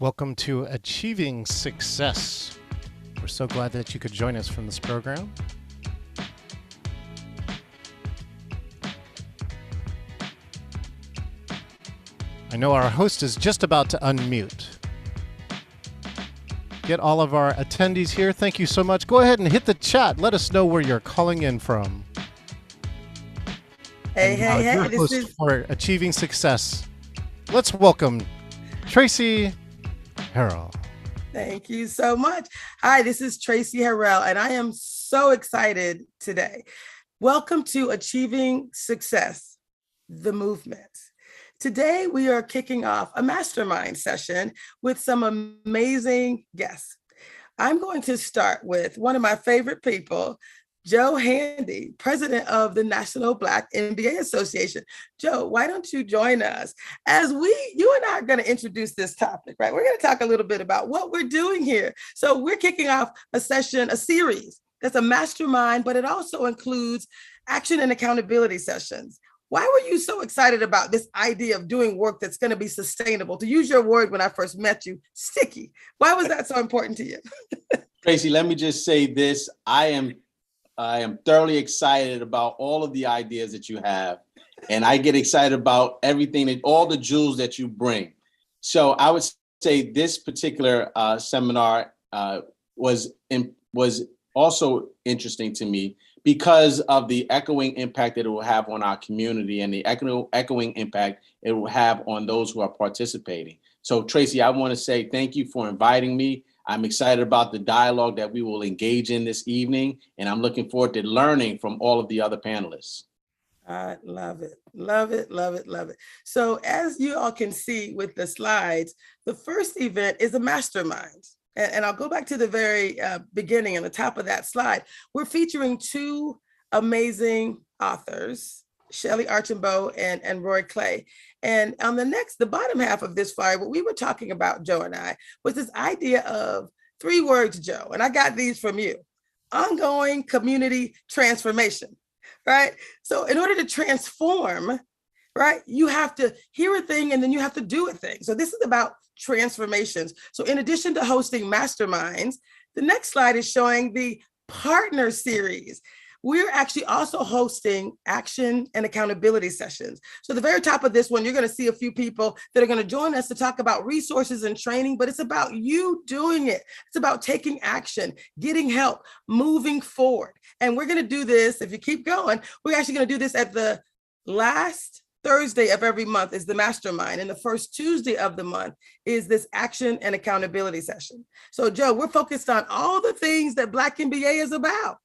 Welcome to Achieving Success. We're so glad that you could join us from this program. I know our host is just about to unmute. Get all of our attendees here. Thank you so much. Go ahead and hit the chat. Let us know where you're calling in from. Hey, Your host for Achieving Success. Let's welcome Tracy Harrell. Thank you so much. Hi, this is Tracy Harrell, and I am so excited today. Welcome to Achieving Success, the movement. Today, we are kicking off a mastermind session with some amazing guests. I'm going to start with one of my favorite people, Joe Handy, president of the National Black MBA Association. Joe, why don't you join us as you and I are going to introduce this topic, right? We're going to talk a little bit about what we're doing here. So we're kicking off a series that's a mastermind, but it also includes action and accountability sessions. Why were you so excited about this idea of doing work that's going to be sustainable? To use your word when I first met you, sticky. Why was that so important to you? Tracy, let me just say this. I am thoroughly excited about all of the ideas that you have, and I get excited about everything and all the jewels that you bring. So I would say this particular seminar was also interesting to me because of the echoing impact that it will have on our community and the echoing impact it will have on those who are participating. So Tracy, I want to say thank you for inviting me. I'm excited about the dialogue that we will engage in this evening, and I'm looking forward to learning from all of the other panelists. I love it, love it, love it, love it. So as you all can see with the slides, the first event is a mastermind. And I'll go back to the very beginning and the top of that slide. We're featuring two amazing authors, Shellye Archambeau and Roy Clay. And on the bottom half of this flyer, what we were talking about, Joe and I, was this idea of 3 words, Joe, and I got these from you: ongoing community transformation, right? So in order to transform, right, you have to hear a thing and then you have to do a thing. So this is about transformations. So in addition to hosting masterminds, the next slide is showing the partner series. We're actually also hosting action and accountability sessions. So the very top of this one, you're going to see a few people that are going to join us to talk about resources and training, but it's about you doing it. It's about taking action, getting help, moving forward. And we're going to do this, if you keep going, we're actually going to do this at the last Thursday of every month is the mastermind, and the first Tuesday of the month is this action and accountability session. So Joe, we're focused on all the things that Black MBA is about: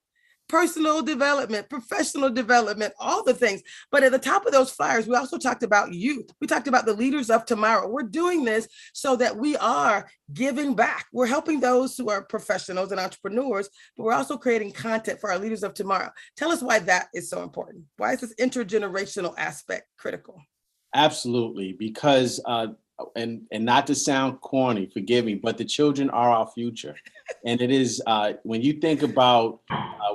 personal development, professional development, all the things. But at the top of those flyers, we also talked about youth. We talked about the leaders of tomorrow. We're doing this so that we are giving back. We're helping those who are professionals and entrepreneurs, but we're also creating content for our leaders of tomorrow. Tell us why that is so important. Why is this intergenerational aspect critical? Absolutely, because and not to sound corny, forgive me, but the children are our future. And it is, when you think about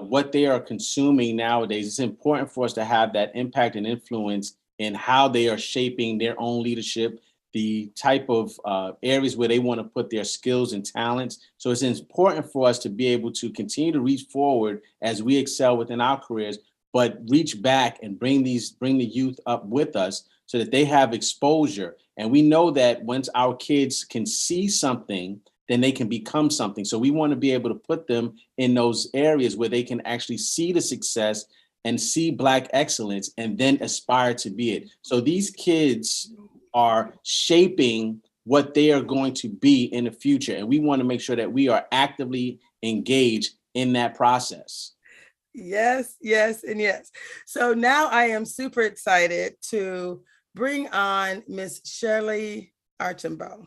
what they are consuming nowadays, it's important for us to have that impact and influence in how they are shaping their own leadership, the type of areas where they want to put their skills and talents. So it's important for us to be able to continue to reach forward as we excel within our careers, but reach back and bring the youth up with us so that they have exposure. And we know that once our kids can see something, then they can become something. So we want to be able to put them in those areas where they can actually see the success and see Black excellence and then aspire to be it. So these kids are shaping what they are going to be in the future. And we want to make sure that we are actively engaged in that process. Yes, yes, and yes. So now I am super excited to bring on Miss Shellye Archambeau.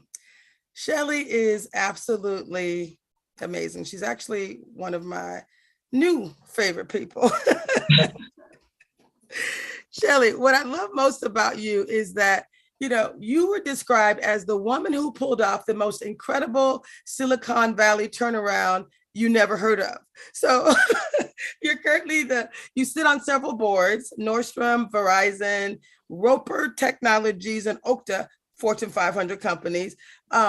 Shellye is absolutely amazing. She's actually one of my new favorite people. Shellye, what I love most about you is that, you were described as the woman who pulled off the most incredible Silicon Valley turnaround you never heard of. So you're currently you sit on several boards: Nordstrom, Verizon, Roper Technologies, and Okta. Fortune 500 companies.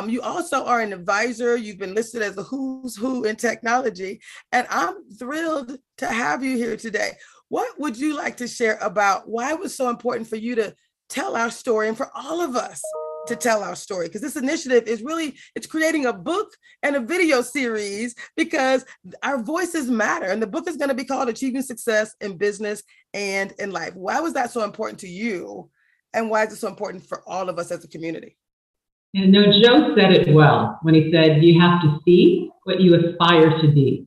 You also are an advisor. You've been listed as a who's who in technology. And I'm thrilled to have you here today. What would you like to share about why it was so important for you to tell our story and for all of us to tell our story? Because this initiative is really, it's creating a book and a video series because our voices matter. And the book is going to be called Achieving Success in Business and in Life. Why was that so important to you? And why is it so important for all of us as a community? And no, Joe said it well when he said, you have to see what you aspire to be.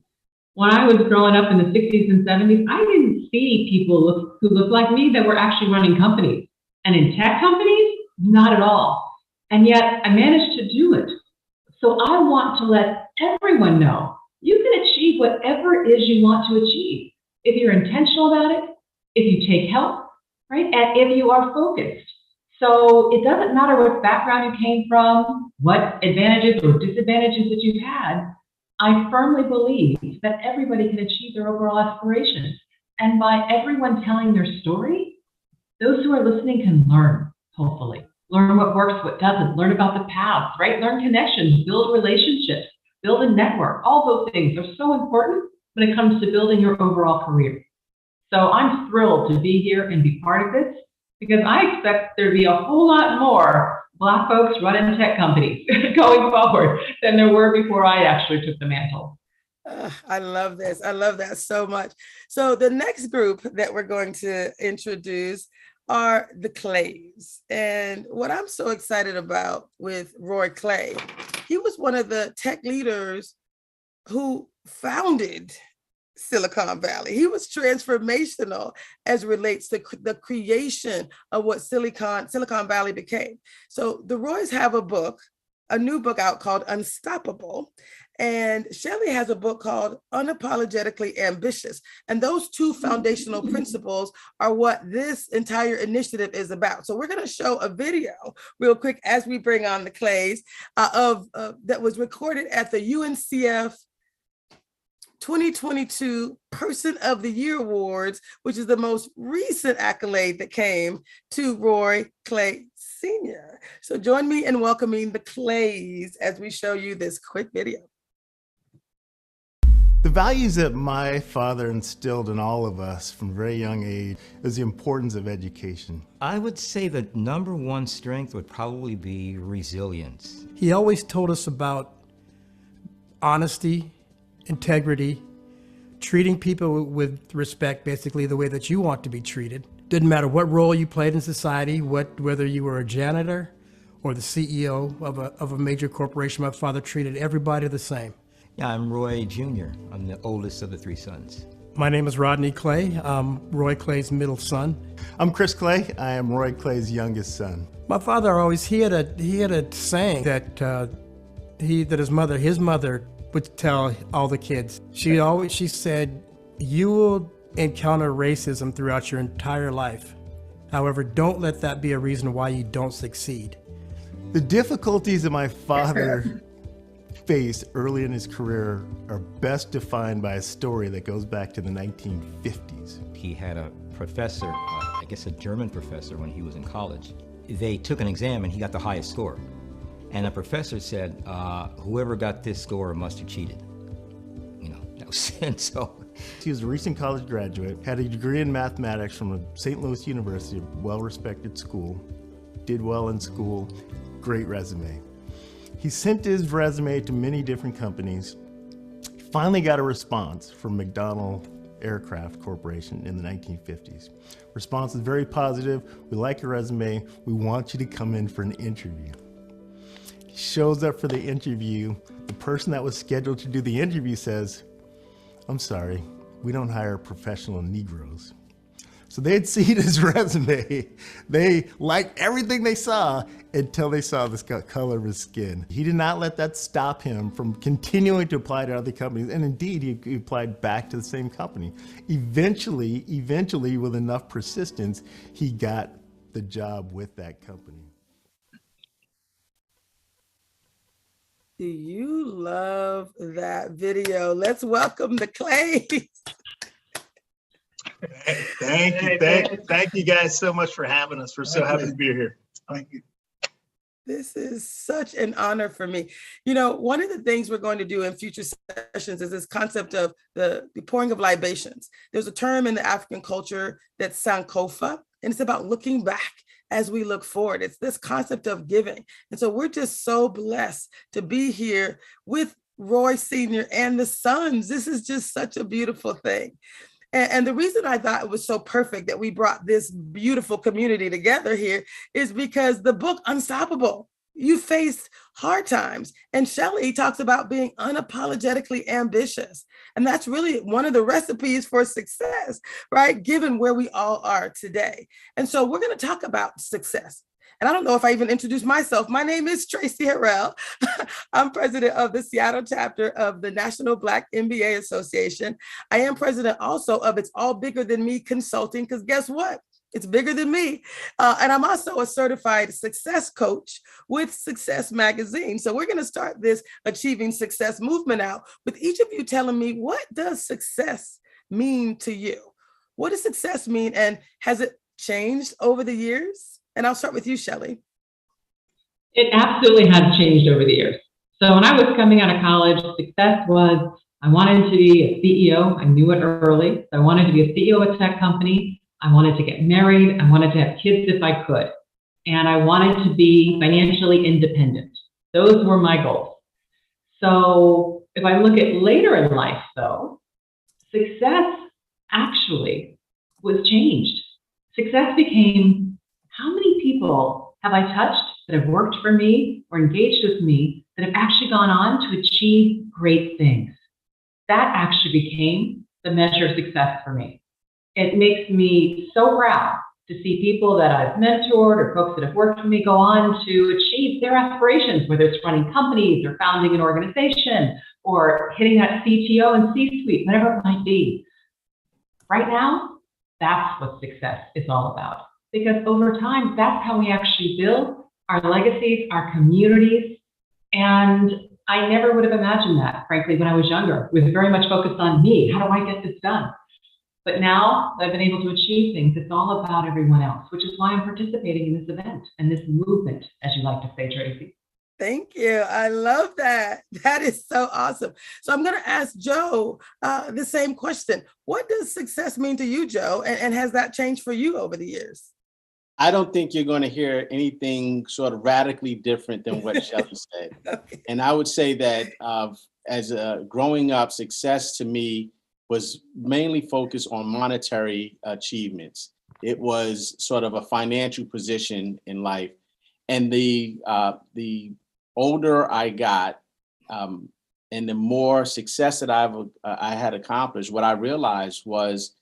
When I was growing up in the 60s and 70s, I didn't see people who looked like me that were actually running companies. And in tech companies, not at all. And yet I managed to do it. So I want to let everyone know you can achieve whatever it is you want to achieve. If you're intentional about it, if you take help, right? And if you are focused. So it doesn't matter what background you came from, what advantages or disadvantages that you've had. I firmly believe that everybody can achieve their overall aspirations. And by everyone telling their story, those who are listening can learn, hopefully. Learn what works, what doesn't, learn about the paths, right? Learn connections, build relationships, build a network. All those things are so important when it comes to building your overall career. So I'm thrilled to be here and be part of this because I expect there to be a whole lot more Black folks running tech companies going forward than there were before I actually took the mantle. I love this. I love that so much. So the next group that we're going to introduce are the Clays. And what I'm so excited about with Roy Clay, he was one of the tech leaders who founded Silicon Valley. He was transformational as relates to the creation of what Silicon Valley became. So the Roys have a new book out called Unstoppable. And Shellye has a book called Unapologetically Ambitious. And those two foundational principles are what this entire initiative is about. So we're going to show a video real quick as we bring on the Clays that was recorded at the UNCF 2022 Person of the Year Awards, which is the most recent accolade that came to Roy Clay Sr. So join me in welcoming the Clays as we show you this quick video. The values that my father instilled in all of us from a very young age is the importance of education. I would say the number one strength would probably be resilience. He always told us about honesty, integrity, treating people with respect, basically the way that you want to be treated. Didn't matter what role you played in society, whether you were a janitor or the CEO of a major corporation. My father treated everybody the same. Yeah, I'm Roy Jr. I'm the oldest of the three sons. My name is Rodney Clay. I'm Roy Clay's middle son. I'm Chris Clay. I am Roy Clay's youngest son. My father always, he had a saying that his mother would tell all the kids. She said, you will encounter racism throughout your entire life. However, don't let that be a reason why you don't succeed. The difficulties that my father faced early in his career are best defined by a story that goes back to the 1950s. He had a professor, I guess a German professor when he was in college. They took an exam and he got the highest score. And the professor said, whoever got this score must have cheated. You know, that was and so. He was a recent college graduate, had a degree in mathematics from a St. Louis University, a well-respected school, did well in school, great resume. He sent his resume to many different companies. Finally got a response from McDonnell Aircraft Corporation in the 1950s. Response is very positive. We like your resume. We want you to come in for an interview. He shows up for the interview. The person that was scheduled to do the interview says, I'm sorry, we don't hire professional Negroes. So they'd seen his resume. They liked everything they saw until they saw the color of his skin. He did not let that stop him from continuing to apply to other companies. And indeed, he applied back to the same company. Eventually, with enough persistence, he got the job with that company. Do you love that video? Let's welcome the Clays. Thank you guys so much for having us. We're so happy to be here. Thank you. This is such an honor for me. You know, one of the things we're going to do in future sessions is this concept of the pouring of libations. There's a term in the African culture that's Sankofa, and it's about looking back as we look forward. It's this concept of giving. And so we're just so blessed to be here with Roy Sr. and the sons. This is just such a beautiful thing. And the reason I thought it was so perfect that we brought this beautiful community together here is because the book Unstoppable, you faced hard times. And Shellye talks about being unapologetically ambitious. And that's really one of the recipes for success, right? Given where we all are today. And so we're going to talk about success. And I don't know if I even introduced myself. My name is Tracy Harrell. I'm president of the Seattle chapter of the National Black MBA Association. I am president also of It's All Bigger Than Me Consulting, because guess what? It's bigger than me. And I'm also a certified success coach with Success Magazine. So we're going to start this Achieving Success movement out with each of you telling me, what does success mean to you? What does success mean? And has it changed over the years? And I'll start with you, Shellye. It absolutely has changed over the years. So when I was coming out of college, success was, I wanted to be a CEO. I knew it early. I wanted to be a CEO of a tech company. I wanted to get married. I wanted to have kids if I could. And I wanted to be financially independent. Those were my goals. So if I look at later in life, though, success actually was changed. Success became, how many people have I touched that have worked for me or engaged with me that have actually gone on to achieve great things? That actually became the measure of success for me. It makes me so proud to see people that I've mentored or folks that have worked with me go on to achieve their aspirations, whether it's running companies or founding an organization or hitting that CTO and C-suite, whatever it might be. Right now, that's what success is all about. Because over time, that's how we actually build our legacies, our communities. And I never would have imagined that, frankly, when I was younger. It was very much focused on me. How do I get this done? But now that I've been able to achieve things, it's all about everyone else, which is why I'm participating in this event and this movement, as you like to say, Tracy. Thank you. I love that. That is so awesome. So I'm going to ask Joe the same question. What does success mean to you, Joe? And has that changed for you over the years? I don't think you're going to hear anything sort of radically different than what Shellye said. Okay. And I would say that as growing up, success to me was mainly focused on monetary achievements. It was sort of a financial position in life. And the older I got, and the more success that I had accomplished, what I realized was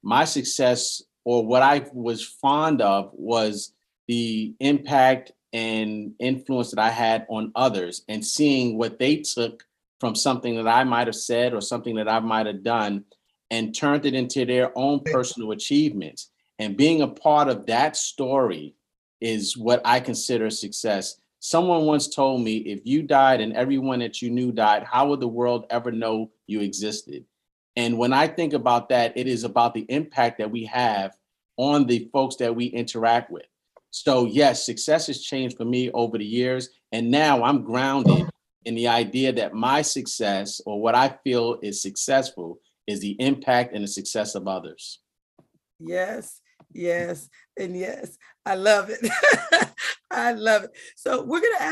my success, or what I was fond of, was the impact and influence that I had on others, and seeing what they took from something that I might have said or something that I might have done and turned it into their own personal achievements. And being a part of that story is what I consider success. Someone once told me, if you died and everyone that you knew died, how would the world ever know you existed? And when I think about that, it is about the impact that we have on the folks that we interact with. So yes, success has changed for me over the years. And now I'm grounded in the idea that my success, or what I feel is successful, is the impact and the success of others. Yes, yes, and yes. I love it. I love it. So we're going to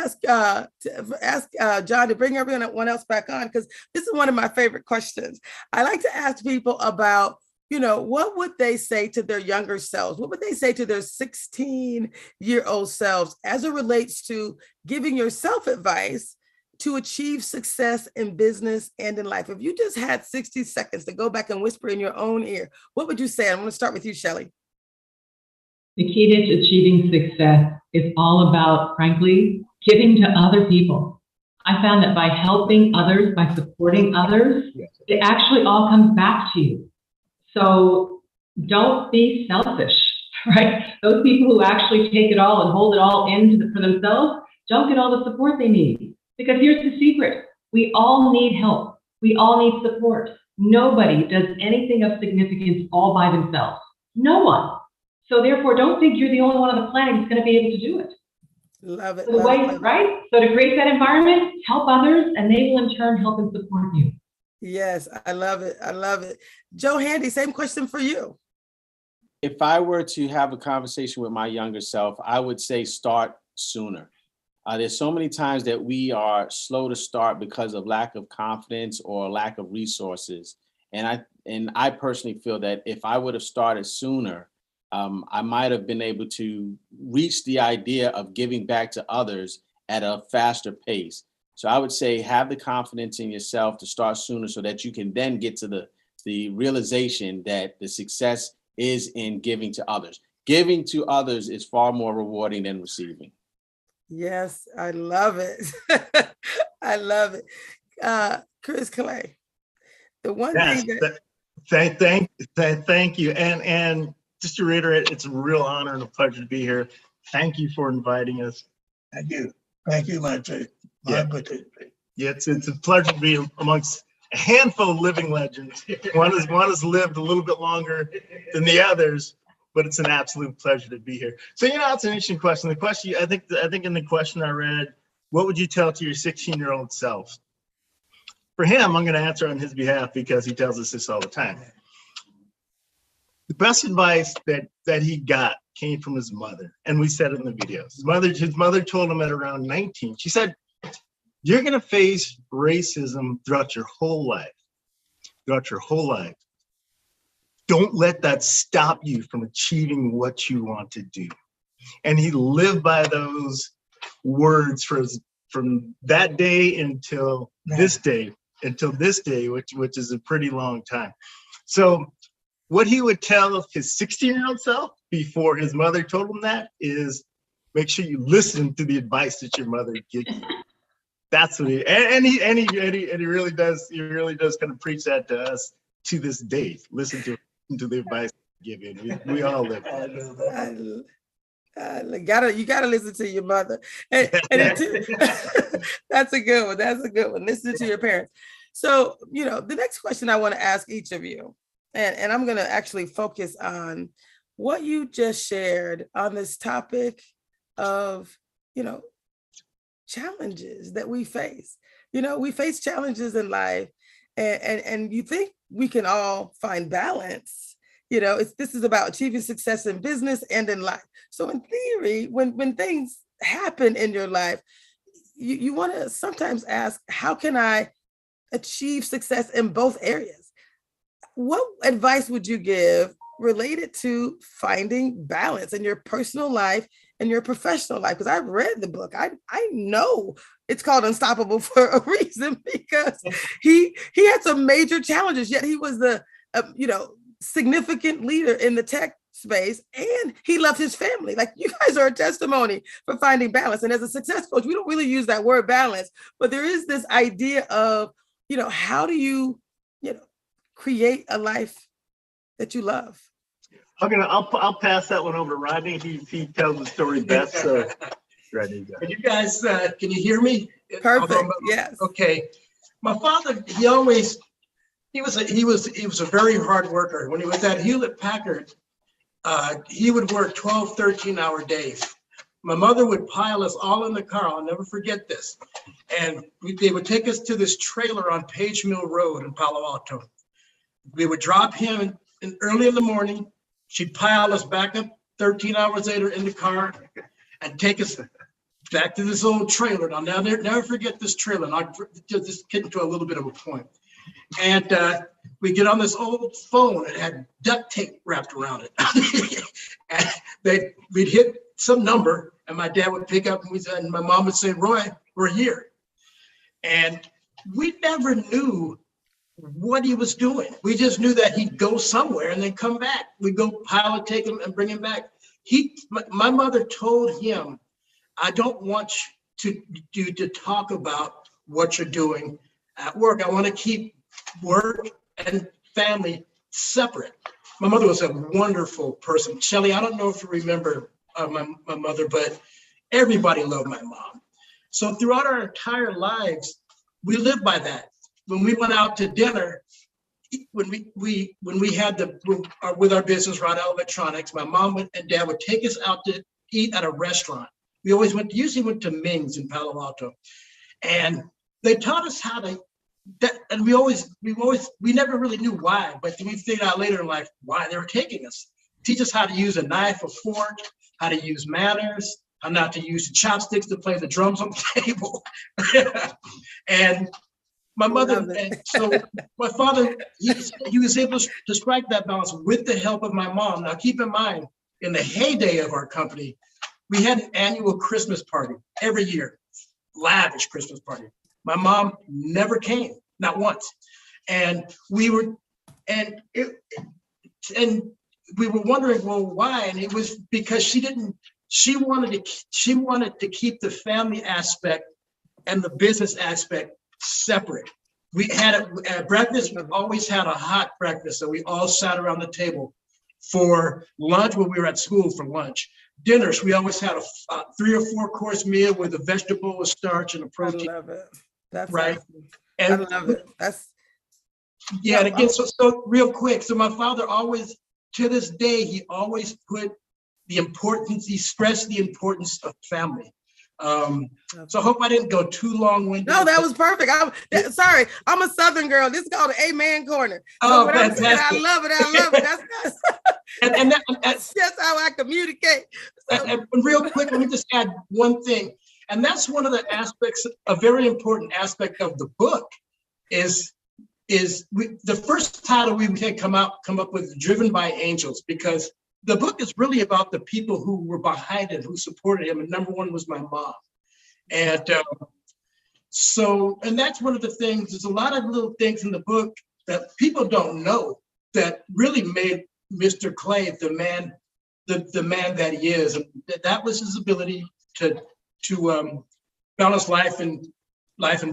ask John to bring everyone else back on, because this is one of my favorite questions. I like to ask people about, what would they say to their younger selves? What would they say to their 16-year-old selves as it relates to giving yourself advice to achieve success in business and in life? If you just had 60 seconds to go back and whisper in your own ear, what would you say? I'm going to start with you, Shellye. The key to achieving success is all about, frankly, giving to other people. I found that by helping others, by supporting others, it actually all comes back to you. So don't be selfish, right? Those people who actually take it all and hold it all in for themselves don't get all the support they need. Because here's the secret. We all need help. We all need support. Nobody does anything of significance all by themselves. No one. So therefore, don't think you're the only one on the planet who's going to be able to do it. Love it. So the Love way, it, love it. right? So to create that environment, help others, and they will in turn help and support you. Yes, I love it. I love it. Joe Handy, same question for you. If I were to have a conversation with my younger self, I would say start sooner. There's so many times that we are slow to start because of lack of confidence or lack of resources. And I personally feel that if I would have started sooner, I might have been able to reach the idea of giving back to others at a faster pace. So I would say have the confidence in yourself to start sooner so that you can then get to the realization that the success is in giving to others. Giving to others is far more rewarding than receiving. Yes, I love it. I love it. Chris Clay, the one Yes, thing that thank you. And just to reiterate, it's a real honor and a pleasure to be here. Thank you for inviting us. Thank you. Thank you, my Yeah. buddy. Yeah, it's a pleasure to be amongst a handful of living legends. One has lived a little bit longer than the others, but it's an absolute pleasure to be here. So, it's an interesting question. The question, I think in the question I read, what would you tell to your 16-year-old self? For him, I'm going to answer on his behalf because he tells us this all the time. The best advice that he got came from his mother, and we said it in the videos. His mother told him at around 19, she said, you're going to face racism throughout your whole life. Don't let that stop you from achieving what you want to do. And he lived by those words from that day until this day, which is a pretty long time. So what he would tell his 16-year-old self before his mother told him that is make sure you listen to the advice that your mother gives you. That's what he really does. He really does kind of preach that to us to this day. Listen to the advice they give you. We all live. You gotta listen to your mother. And that's a good one. That's a good one. Listen to your parents. So, the next question I want to ask each of you, and I'm going to actually focus on what you just shared on this topic of, challenges that we face. We face challenges in life, and you think we can all find balance. This is about achieving success in business and in life. So in theory, when things happen in your life, you want to sometimes ask, how can I achieve success in both areas? What advice would you give related to finding balance in your personal life and your professional life? Because I've read the book. I know it's called Unstoppable for a reason, because he had some major challenges, yet he was the significant leader in the tech space, and he loved his family. Like, you guys are a testimony for finding balance. And as a success coach, we don't really use that word balance, but there is this idea of, how do you, create a life that you love? I'll pass that one over to Rodney. He tells the story best. So, Rodney, go. Can you guys, can you hear me? Perfect. Yes. Okay. My father, he was a very hard worker. When he was at Hewlett Packard, he would work 12, 13-hour days. My mother would pile us all in the car. I'll never forget this. And they would take us to this trailer on Page Mill Road in Palo Alto. We would drop him early in the morning. She'd pile us back up 13 hours later in the car and take us back to this old trailer. And I'll never forget this trailer. And I'll just get into a little bit of a point. And we get on this old phone. It had duct tape wrapped around it. And we'd hit some number, and my dad would pick up, and my mom would say, "Roy, we're here." And we never knew what he was doing. We just knew that he'd go somewhere and then come back. We'd go pilot, take him, and bring him back. My mother told him, "I don't want you to talk about what you're doing at work. I want to keep work and family separate." My mother was a wonderful person. Shelley, I don't know if you remember my mother, but everybody loved my mom. So throughout our entire lives, we lived by that. When we went out to dinner, when we had with our business, Wright Electronics, my mom and dad would take us out to eat at a restaurant. we usually went to Ming's in Palo Alto, and they taught us how to. And we never really knew why, but we figured out later in life why they were taking us. Teach us how to use a knife, a fork, how to use manners, how not to use the chopsticks to play the drums on the table. And my mother, and so my father, he was able to strike that balance with the help of my mom. Now, keep in mind, in the heyday of our company, we had an annual Christmas party every year, lavish Christmas party. My mom never came, not once. And we were wondering, well, why? And it was because she wanted to keep the family aspect and the business aspect separate. We had at breakfast, we always had a hot breakfast. So we all sat around the table. For lunch, when we were at school for lunch. Dinners, we always had a 3 or 4 course meal with a vegetable, a starch, and a protein. I love it. That's right. Awesome. And I love it. Yeah, and again, so real quick. So my father always, to this day, he always he stressed the importance of family. So I hope I didn't go too long-winded. No, that was perfect. Sorry, I'm a Southern girl. This is called the Amen Corner. So fantastic. I love it. That's just how I communicate. So. And real quick, let me just add one thing. And that's one of the aspects, a very important aspect of the book is the first title we had come up with, Driven by Angels, because the book is really about the people who were behind it, who supported him. And number one was my mom. And and that's one of the things, there's a lot of little things in the book that people don't know that really made Mr. Clay the man that he is. And that was his ability to balance life and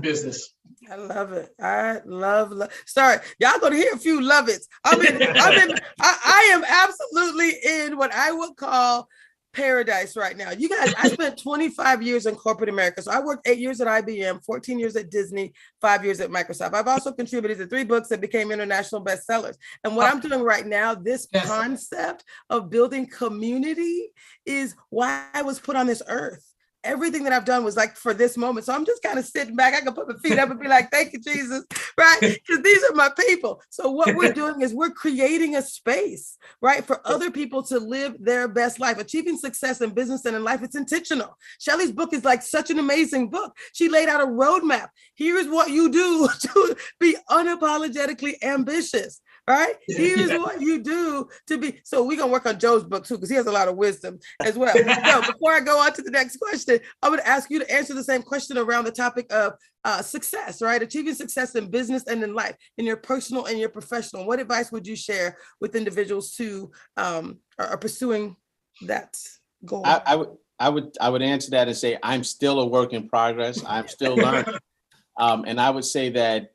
business. I love it. I love. Sorry, y'all gonna hear a few love it's. I am absolutely in what I would call paradise right now. You guys, I spent 25 years in corporate America. So I worked 8 years at IBM, 14 years at Disney, 5 years at Microsoft. I've also contributed to 3 books that became international bestsellers. And what I'm doing right now, this concept of building community is why I was put on this earth. Everything that I've done was like for this moment. So I'm just kind of sitting back. I can put my feet up and be like, thank you, Jesus, right? Because these are my people. So what we're doing is we're creating a space, right, for other people to live their best life. Achieving success in business and in life, it's intentional. Shelley's book is like such an amazing book. She laid out a roadmap. Here's what you do to be unapologetically ambitious. Right? Here's what you do to be. So we're going to work on Joe's book too, because he has a lot of wisdom as well. So before I go on to the next question, I would ask you to answer the same question around the topic of success, right? Achieving success in business and in life, in your personal and your professional. What advice would you share with individuals who are pursuing that goal? I would answer that and say, I'm still a work in progress. I'm still learning. And I would say that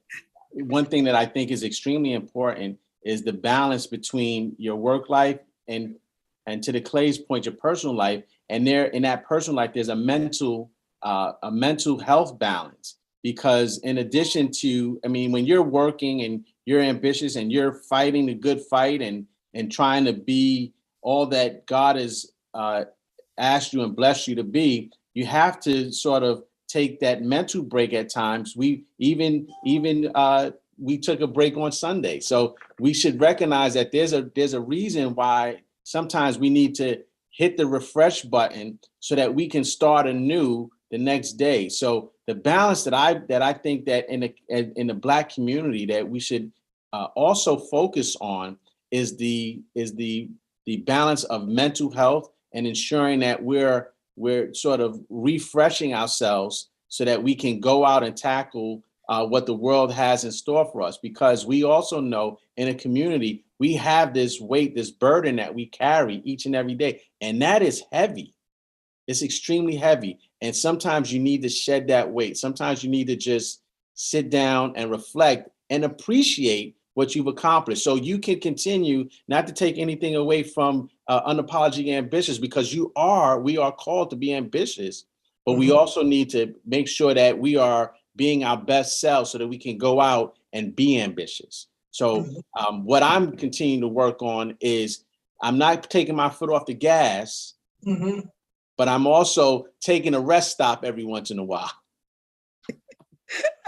one thing that I think is extremely important is the balance between your work life and to the Clay's point, your personal life. And there in that personal life, there's a mental health balance, because in addition to, when you're working and you're ambitious and you're fighting the good fight and trying to be all that God has asked you and blessed you to be, you have to sort of take that mental break at times. We took a break on Sunday. So we should recognize that there's a reason why sometimes we need to hit the refresh button so that we can start anew the next day. So the balance that I think that in the Black community that we should also focus on is the balance of mental health and ensuring that we're sort of refreshing ourselves so that we can go out and tackle what the world has in store for us. Because we also know in a community, we have this weight, this burden that we carry each and every day. And that is heavy. It's extremely heavy. And sometimes you need to shed that weight. Sometimes you need to just sit down and reflect and appreciate what you've accomplished. So you can continue, not to take anything away from Unapologetically Ambitious, because we are called to be ambitious, but we also need to make sure that we are being our best selves so that we can go out and be ambitious. So what I'm continuing to work on is I'm not taking my foot off the gas, but I'm also taking a rest stop every once in a while.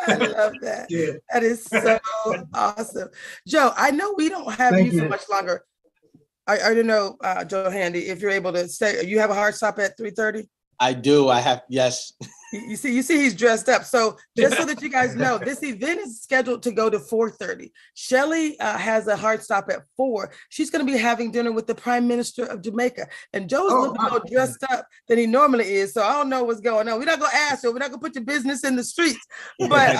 I love that. Yeah. That is so awesome. Joe, I know we don't have Thank you so you. much longer. I don't know, Joe Handy, if you're able to stay. You have a hard stop at 3:30? I do. I have, yes. You see he's dressed up. So just so that you guys know, this event is scheduled to go to 4:30. Shelley has a hard stop at 4. She's going to be having dinner with the Prime Minister of Jamaica. And Joe is a little more dressed up than he normally is. So I don't know what's going on. We're not going to ask you. We're not going to put your business in the streets. But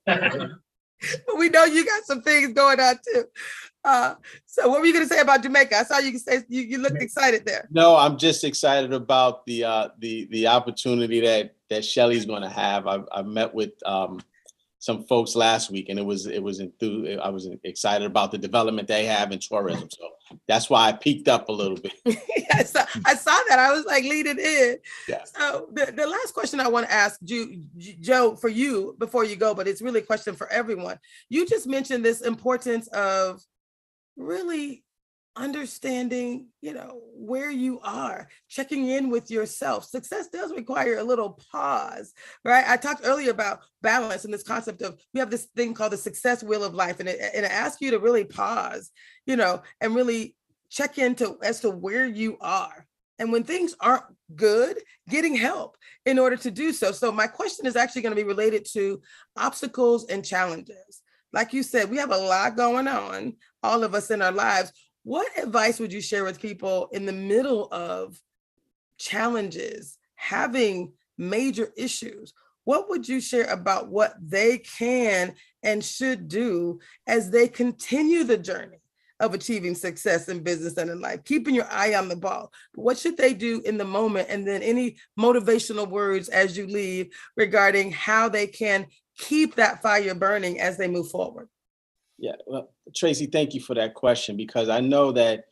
but we know you got some things going on too. So what were you going to say about Jamaica? I saw you say you looked excited there. No, I'm just excited about the opportunity that Shelley's going to have. I met with some folks last week, and I was excited about the development they have in tourism. So that's why I peaked up a little bit. I saw that. I was like leading in. Yeah. So the last question I want to ask you, Joe, for you before you go, but it's really a question for everyone. You just mentioned this importance of really understanding, where you are, checking in with yourself. Success does require a little pause, right? I talked earlier about balance and this concept of, we have this thing called the success wheel of life. And it asks you to really pause, and really check into as to where you are. And when things aren't good, getting help in order to do so. So my question is actually going to be related to obstacles and challenges. Like you said, we have a lot going on, all of us in our lives. What advice would you share with people in the middle of challenges, having major issues? What would you share about what they can and should do as they continue the journey of achieving success in business and in life, keeping your eye on the ball? What should they do in the moment? And then any motivational words as you leave regarding how they can keep that fire burning as they move forward? Yeah, well, Tracy, thank you for that question, because I know that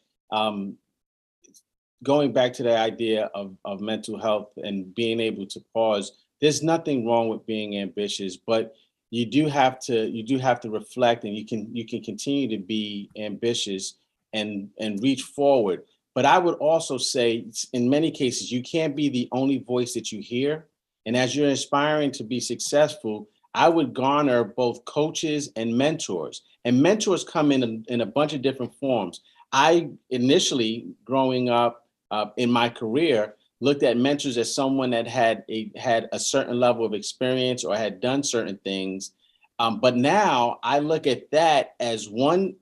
going back to the idea of mental health and being able to pause, there's nothing wrong with being ambitious, but you do have to reflect, and you can continue to be ambitious and reach forward. But I would also say, in many cases, you can't be the only voice that you hear. And as you're aspiring to be successful, I would garner both coaches and mentors. And mentors come in a bunch of different forms. I initially, growing up in my career, looked at mentors as someone that had a certain level of experience or had done certain things. But now I look at that as one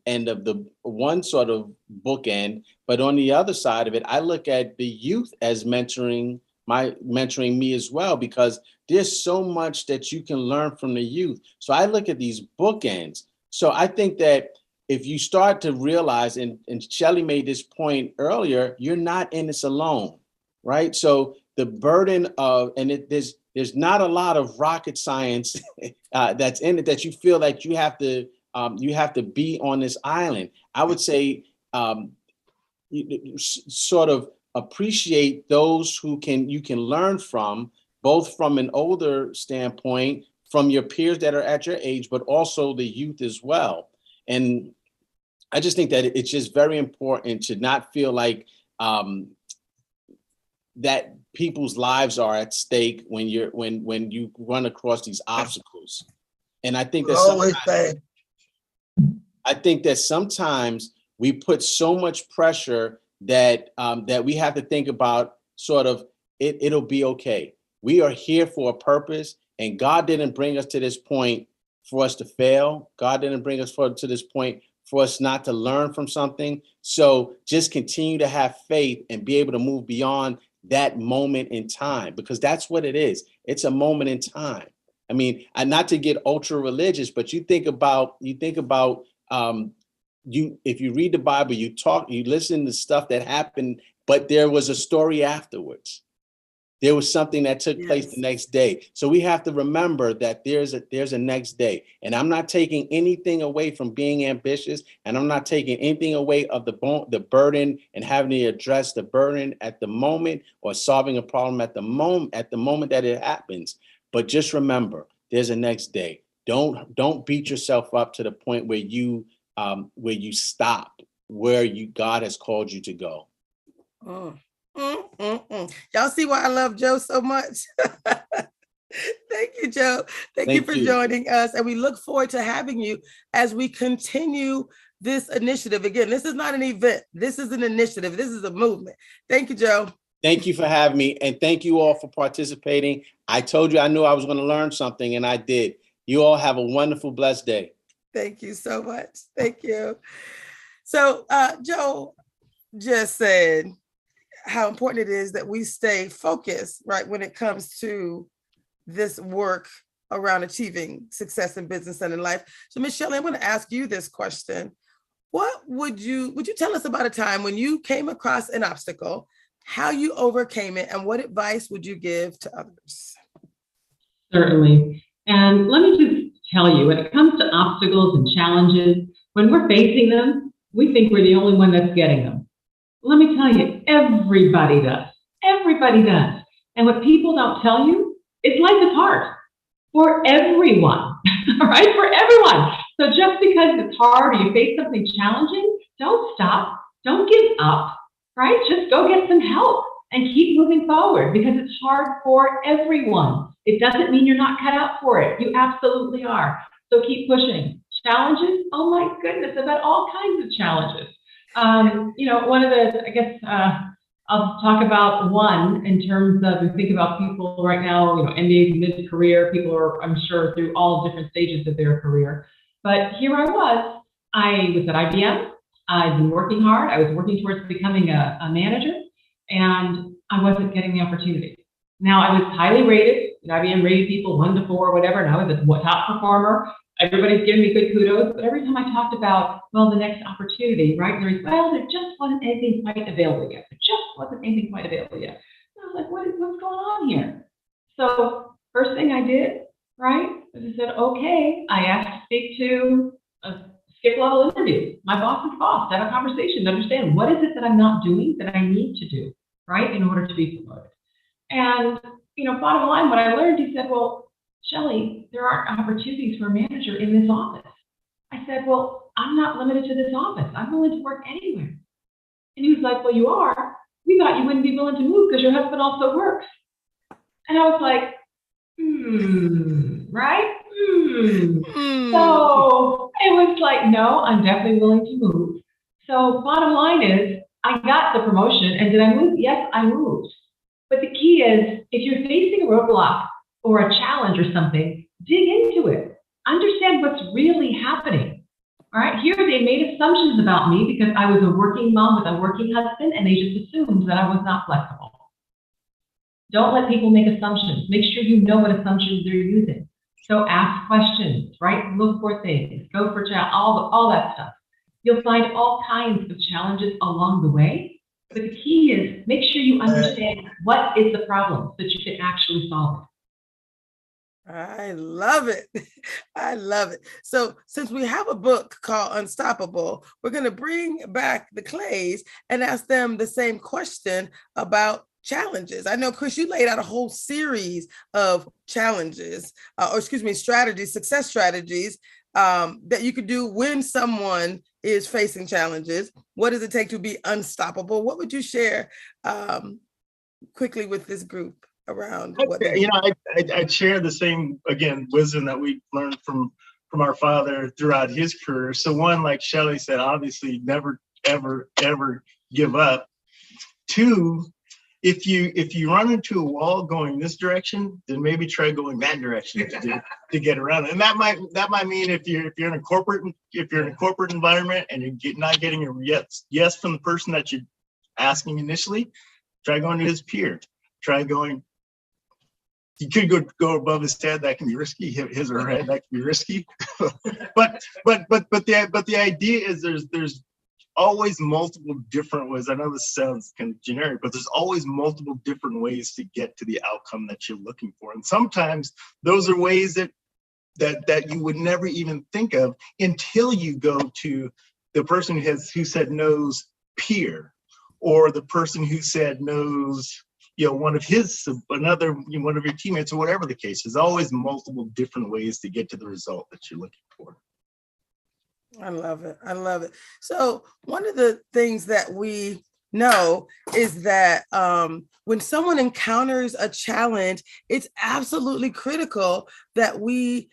sort of bookend. But on the other side of it, I look at the youth as mentoring me as well, because there's so much that you can learn from the youth. So I look at these bookends. So I think that if you start to realize, and Shelley made this point earlier, you're not in this alone, right? So the burden of, there's not a lot of rocket science that's in it that you feel like you have to be on this island. I would say sort of appreciate those who you can learn from, both from an older standpoint, from your peers that are at your age, but also the youth as well. And I just think that it's just very important to not feel like that people's lives are at stake when you run across these obstacles. And I think that sometimes we put so much pressure that we have to think about sort of it'll be okay. We are here for a purpose, and God didn't bring us to this point for us to fail. God didn't bring us to this point for us not to learn from something. So just continue to have faith and be able to move beyond that moment in time, because that's what it is. It's a moment in time. I mean, and not to get ultra religious, but you think about if you read the Bible, you listen to stuff that happened, but there was a story afterwards. There was something that took place the next day. So we have to remember that there's a next day. And I'm not taking anything away from being ambitious, and I'm not taking anything away of the burden and having to address the burden at the moment, or solving a problem at the moment that it happens. But just remember, there's a next day. Don't beat yourself up to the point where you stop where God has called you to go. Y'all see why I love Joe so much? Thank you, Joe. Thank you for joining us. And we look forward to having you as we continue this initiative. Again, this is not an event. This is an initiative. This is a movement. Thank you, Joe. Thank you for having me. And thank you all for participating. I told you I knew I was going to learn something, and I did. You all have a wonderful, blessed day. Thank you so much. Thank you. So Joe just said how important it is that we stay focused, right, when it comes to this work around achieving success in business and in life. So Ms. Shellye, I want to ask you this question. What would you tell us about a time when you came across an obstacle, how you overcame it, and what advice would you give to others? Certainly. And let me just tell you, when it comes to obstacles and challenges, when we're facing them, we think we're the only one that's getting them. Let me tell you, everybody does. Everybody does. And what people don't tell you is life is hard for everyone, all right? For everyone. So just because it's hard or you face something challenging, don't stop. Don't give up, right? Just go get some help and keep moving forward because it's hard for everyone. It doesn't mean you're not cut out for it. You absolutely are. So keep pushing. Challenges? Oh my goodness, I've had all kinds of challenges. One of the, I'll talk about one in terms of, we think about people right now, MBAs mid-career, people are, I'm sure, through all different stages of their career. But here I was at IBM. I've been working hard. I was working towards becoming a manager, and I wasn't getting the opportunity. Now, I was highly rated. IBM rated people 1 to 4, whatever, and I was a top performer. Everybody's giving me good kudos, but every time I talked about, the next opportunity, right? There just wasn't anything quite available yet. There just wasn't anything quite available yet. And I was like, what's going on here? So first thing I did, right, was I said, okay, I asked to speak to a skip-level interview, my boss's boss, to have a conversation to understand what is it that I'm not doing that I need to do, right, in order to be promoted. And, bottom line, what I learned, he said, well, Shellye, there aren't opportunities for a manager in this office. I said, well, I'm not limited to this office. I'm willing to work anywhere. And he was like, well, you are. We thought you wouldn't be willing to move because your husband also works. And I was like, right? So it was like, no, I'm definitely willing to move. So bottom line is, I got the promotion. And did I move? Yes, I moved. But the key is, if you're facing a roadblock or a challenge or something, dig into it. Understand what's really happening. All right, here they made assumptions about me because I was a working mom with a working husband, and they just assumed that I was not flexible. Don't let people make assumptions. Make sure you know what assumptions they're using. So ask questions, right? Look for things, go for all that stuff. You'll find all kinds of challenges along the way, but the key is make sure you understand what is the problem so that you can actually solve it. I love it. I love it. So since we have a book called Unstoppable, we're going to bring back the Clays and ask them the same question about challenges. I know, Chris, you laid out a whole series of challenges, strategies, success strategies that you could do when someone is facing challenges. What does it take to be unstoppable? What would you share quickly with this group around what I'd share the same, again, wisdom that we learned from our father throughout his career. So one, like Shellye said, obviously never, ever, ever give up. Two, if you run into a wall going this direction, then maybe try going that direction to get around it. And that might mean if you're in a corporate environment and you're not getting a yes from the person that you're asking initially, try going to his peer. Try going. You could go above his head. That can be risky. His or her head, that can be risky. but the idea is there's always multiple different ways. I know this sounds kind of generic, but there's always multiple different ways to get to the outcome that you're looking for. And sometimes those are ways that you would never even think of until you go to the person who said no's peer, or the person who said no's, one of your teammates, or whatever the case. There's always multiple different ways to get to the result that you're looking for. I love it. I love it. So one of the things that we know is that when someone encounters a challenge, it's absolutely critical that we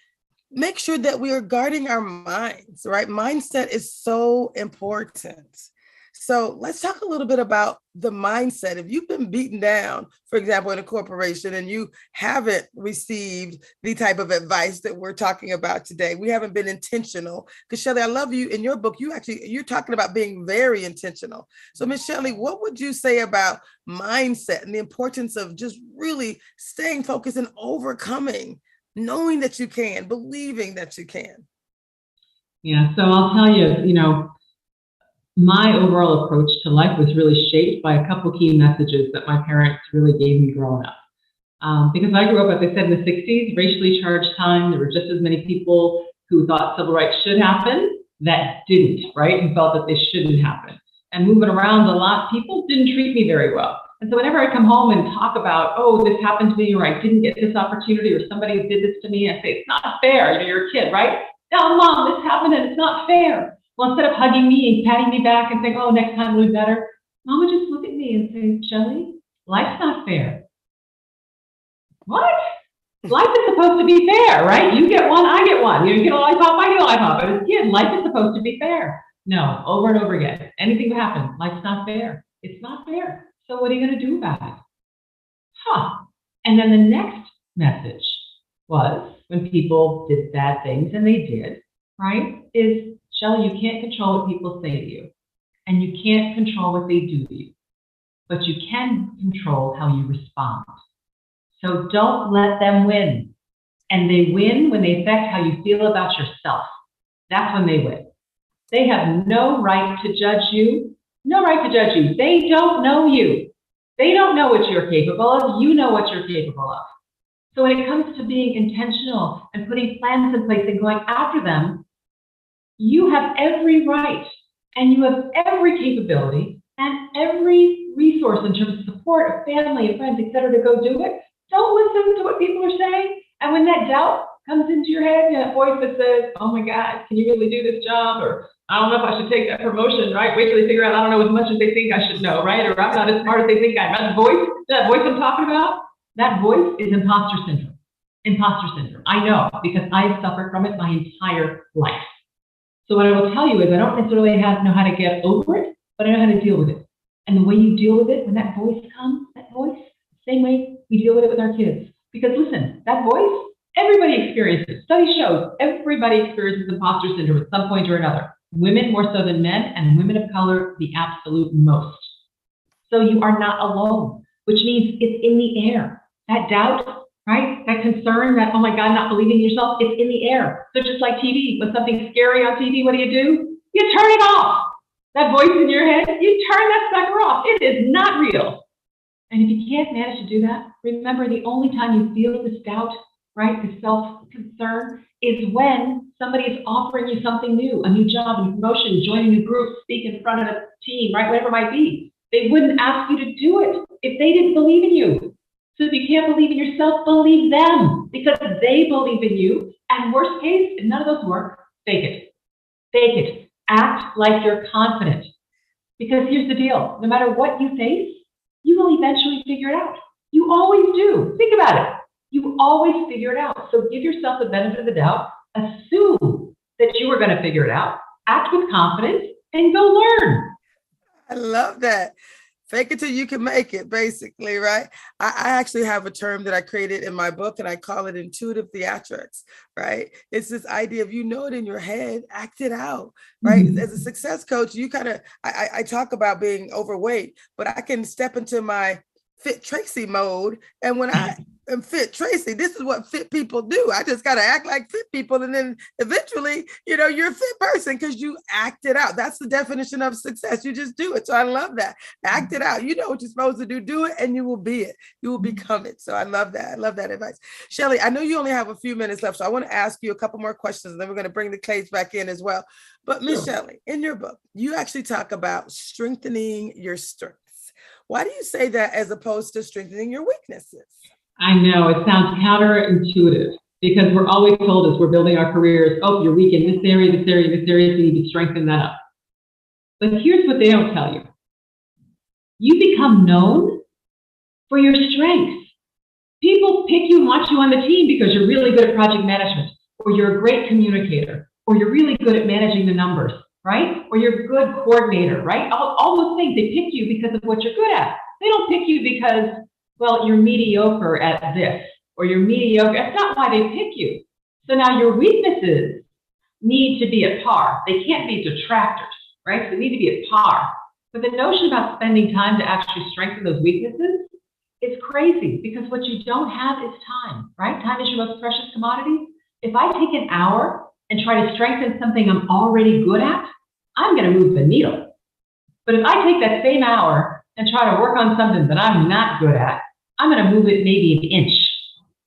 make sure that we are guarding our minds, right? Mindset is so important. So let's talk a little bit about the mindset. If you've been beaten down, for example, in a corporation, and you haven't received the type of advice that we're talking about today, we haven't been intentional. Because Shellye, I love you in your book. You're talking about being very intentional. So Miss Shellye, what would you say about mindset and the importance of just really staying focused and overcoming, knowing that you can, believing that you can? Yeah, so I'll tell you, my overall approach to life was really shaped by a couple key messages that my parents really gave me growing up. Because I grew up, as I said, in the 60s, racially charged time. There were just as many people who thought civil rights should happen that didn't, right? Who felt that they shouldn't happen. And moving around a lot, people didn't treat me very well. And so whenever I come home and talk about, oh, this happened to me, or I didn't get this opportunity, or somebody did this to me, I say, it's not fair. You're a kid, right? No, Mom, this happened and it's not fair. Well, instead of hugging me and patting me back and saying, oh, next time we'll do better, Mom would just look at me and say, Shellye, life's not fair. What? Life is supposed to be fair, right? You get one, I get one. You get a lollipop, I get a lollipop. But as a kid, life is supposed to be fair. No, over and over again. Anything will happen. Life's not fair. It's not fair. So what are you going to do about it? And then the next message was, when people did bad things, and they did, right, is, Shellye, you can't control what people say to you, and you can't control what they do to you, but you can control how you respond. So don't let them win. And they win when they affect how you feel about yourself. That's when they win. They have no right to judge you. No right to judge you. They don't know you. They don't know what you're capable of. You know what you're capable of. So when it comes to being intentional and putting plans in place and going after them, you have every right and you have every capability and every resource in terms of support of family and friends, et cetera, to go do it. Don't listen to what people are saying. And when that doubt comes into your head, that voice that says, oh my God, can you really do this job? Or I don't know if I should take that promotion, right? Wait till they figure out I don't know as much as they think I should know, right? Or I'm not as smart as they think I am. That voice I'm talking about, that voice is imposter syndrome. Imposter syndrome. I know, because I have suffered from it my entire life. So what I will tell you is I don't necessarily know how to get over it, but I know how to deal with it. And the way you deal with it, when that voice comes, same way we deal with it with our kids. Because listen, that voice, everybody experiences. Study shows everybody experiences imposter syndrome at some point or another. Women more so than men, and women of color the absolute most. So you are not alone, which means it's in the air. That doubt, right? That concern, that, oh my God, not believing in yourself, it's in the air. So just like TV, when something's scary on TV, what do? You turn it off. That voice in your head, you turn that sucker off. It is not real. And if you can't manage to do that, remember the only time you feel this doubt, right, this self-concern, is when somebody is offering you something new, a new job, a new promotion, join a new group, speak in front of a team, right, whatever it might be. They wouldn't ask you to do it if they didn't believe in you. So if you can't believe in yourself, believe them, because they believe in you. And worst case, if none of those work, fake it. Fake it. Act like you're confident. Because here's the deal. No matter what you face, you will eventually figure it out. You always do. Think about it. You always figure it out. So give yourself the benefit of the doubt. Assume that you are going to figure it out. Act with confidence and go learn. I love that. Fake it till you can make it, basically, right? I actually have a term that I created in my book, and I call it intuitive theatrics, right? It's this idea of, you know it in your head, act it out, right? Mm-hmm. As a success coach, you kind of, I talk about being overweight, but I can step into my Fit Tracy mode. And when I am Fit Tracy, this is what fit people do. I just got to act like fit people. And then eventually, you're a fit person because you act it out. That's the definition of success. You just do it. So I love that. Act it out. You know what you're supposed to do it, and you will be it. You will become it. So I love that. I love that advice. Shellye, I know you only have a few minutes left, so I want to ask you a couple more questions, and then we're going to bring the Clays back in as well. But Miss Shellye, in your book, you actually talk about strengthening your strengths. Why do you say that as opposed to strengthening your weaknesses? I know it sounds counterintuitive, because we're always told as we're building our careers, oh, you're weak in this area, this area, this area, so you need to strengthen that up. But here's what they don't tell you. you become known for your strengths. People pick you and want you on the team because you're really good at project management, or you're a great communicator, or you're really good at managing the numbers, right? Or you're a good coordinator, right? All those things, they pick you because of what you're good at. They don't pick you because, well, you're mediocre at this, or you're mediocre. That's not why they pick you. So now your weaknesses need to be at par. They can't be detractors, right? So they need to be at par. But the notion about spending time to actually strengthen those weaknesses is crazy, because what you don't have is time, right? Time is your most precious commodity. If I take an hour and try to strengthen something I'm already good at, I'm going to move the needle. But if I take that same hour and try to work on something that I'm not good at, I'm going to move it maybe an inch,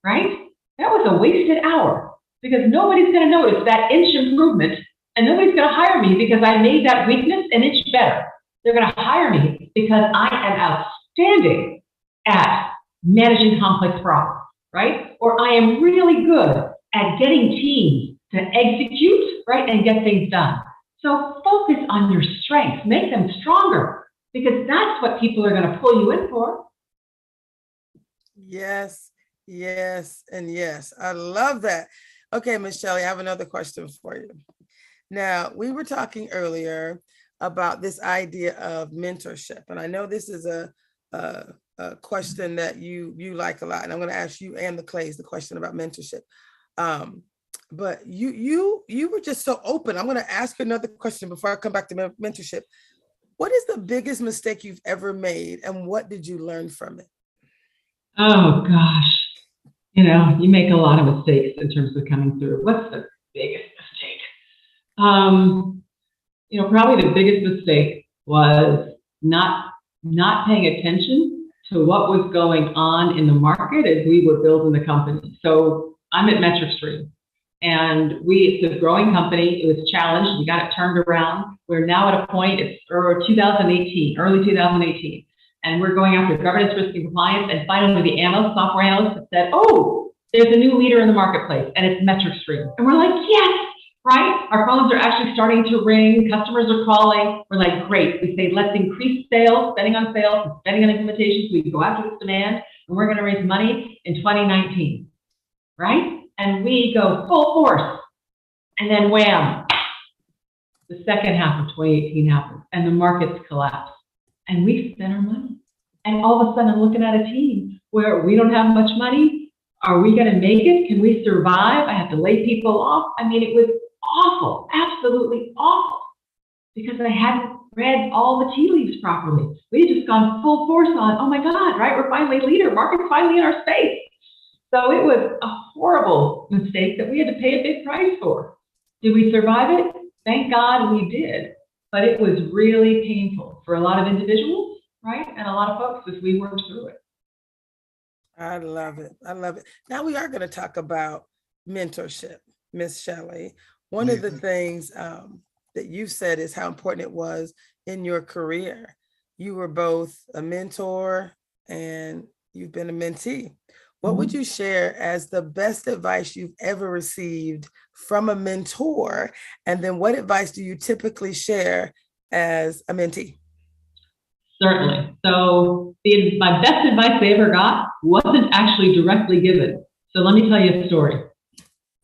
right? That was a wasted hour, because nobody's going to notice that inch improvement, and nobody's going to hire me because I made that weakness an inch better. They're going to hire me because I am outstanding at managing complex problems, right? Or I am really good at getting teams to execute, right, and get things done. So focus on your strengths, make them stronger, because that's what people are going to pull you in for. Yes, yes, and yes. I love that. Okay, Ms. Shelley, I have another question for you. Now, we were talking earlier about this idea of mentorship, and I know this is a question that you like a lot, and I'm going to ask you and the Clays the question about mentorship. But you were just so open. I'm going to ask you another question before I come back to mentorship. What is the biggest mistake you've ever made, and what did you learn from it? Oh gosh, you make a lot of mistakes in terms of coming through. What's the biggest mistake? Probably the biggest mistake was not paying attention to what was going on in the market as we were building the company. So I'm at MetricStream, and it's a growing company. It was challenged. We got it turned around. We're now at a point, it's early 2018, and we're going after governance, risk, and compliance. And finally, the analyst, software analyst, said, "Oh, there's a new leader in the marketplace, and it's MetricStream." And we're like, "Yes!" Right? Our phones are actually starting to ring. Customers are calling. We're like, great. We say, let's increase sales, spending on sales, and spending on implementations. We can go after this demand, and we're going to raise money in 2019, right? And we go full force. And then wham, the second half of 2018 happens, and the markets collapse. And we spend our money. And all of a sudden, I'm looking at a team where we don't have much money. Are we going to make it? Can we survive? I have to lay people off. I mean, it was awful, absolutely awful, because I hadn't read all the tea leaves properly. We had just gone full force on, oh my God, right? We're finally a leader. Market's finally in our space. So it was a horrible mistake that we had to pay a big price for. Did we survive it? Thank God we did. But it was really painful for a lot of individuals, right? And a lot of folks as we worked through it. I love it. I love it. Now we are going to talk about mentorship, Ms. Shelley. One of the things that you've said is how important it was in your career. You were both a mentor and you've been a mentee. What would you share as the best advice you've ever received from a mentor? And then what advice do you typically share as a mentee? Certainly. So my best advice I ever got wasn't actually directly given. So let me tell you a story.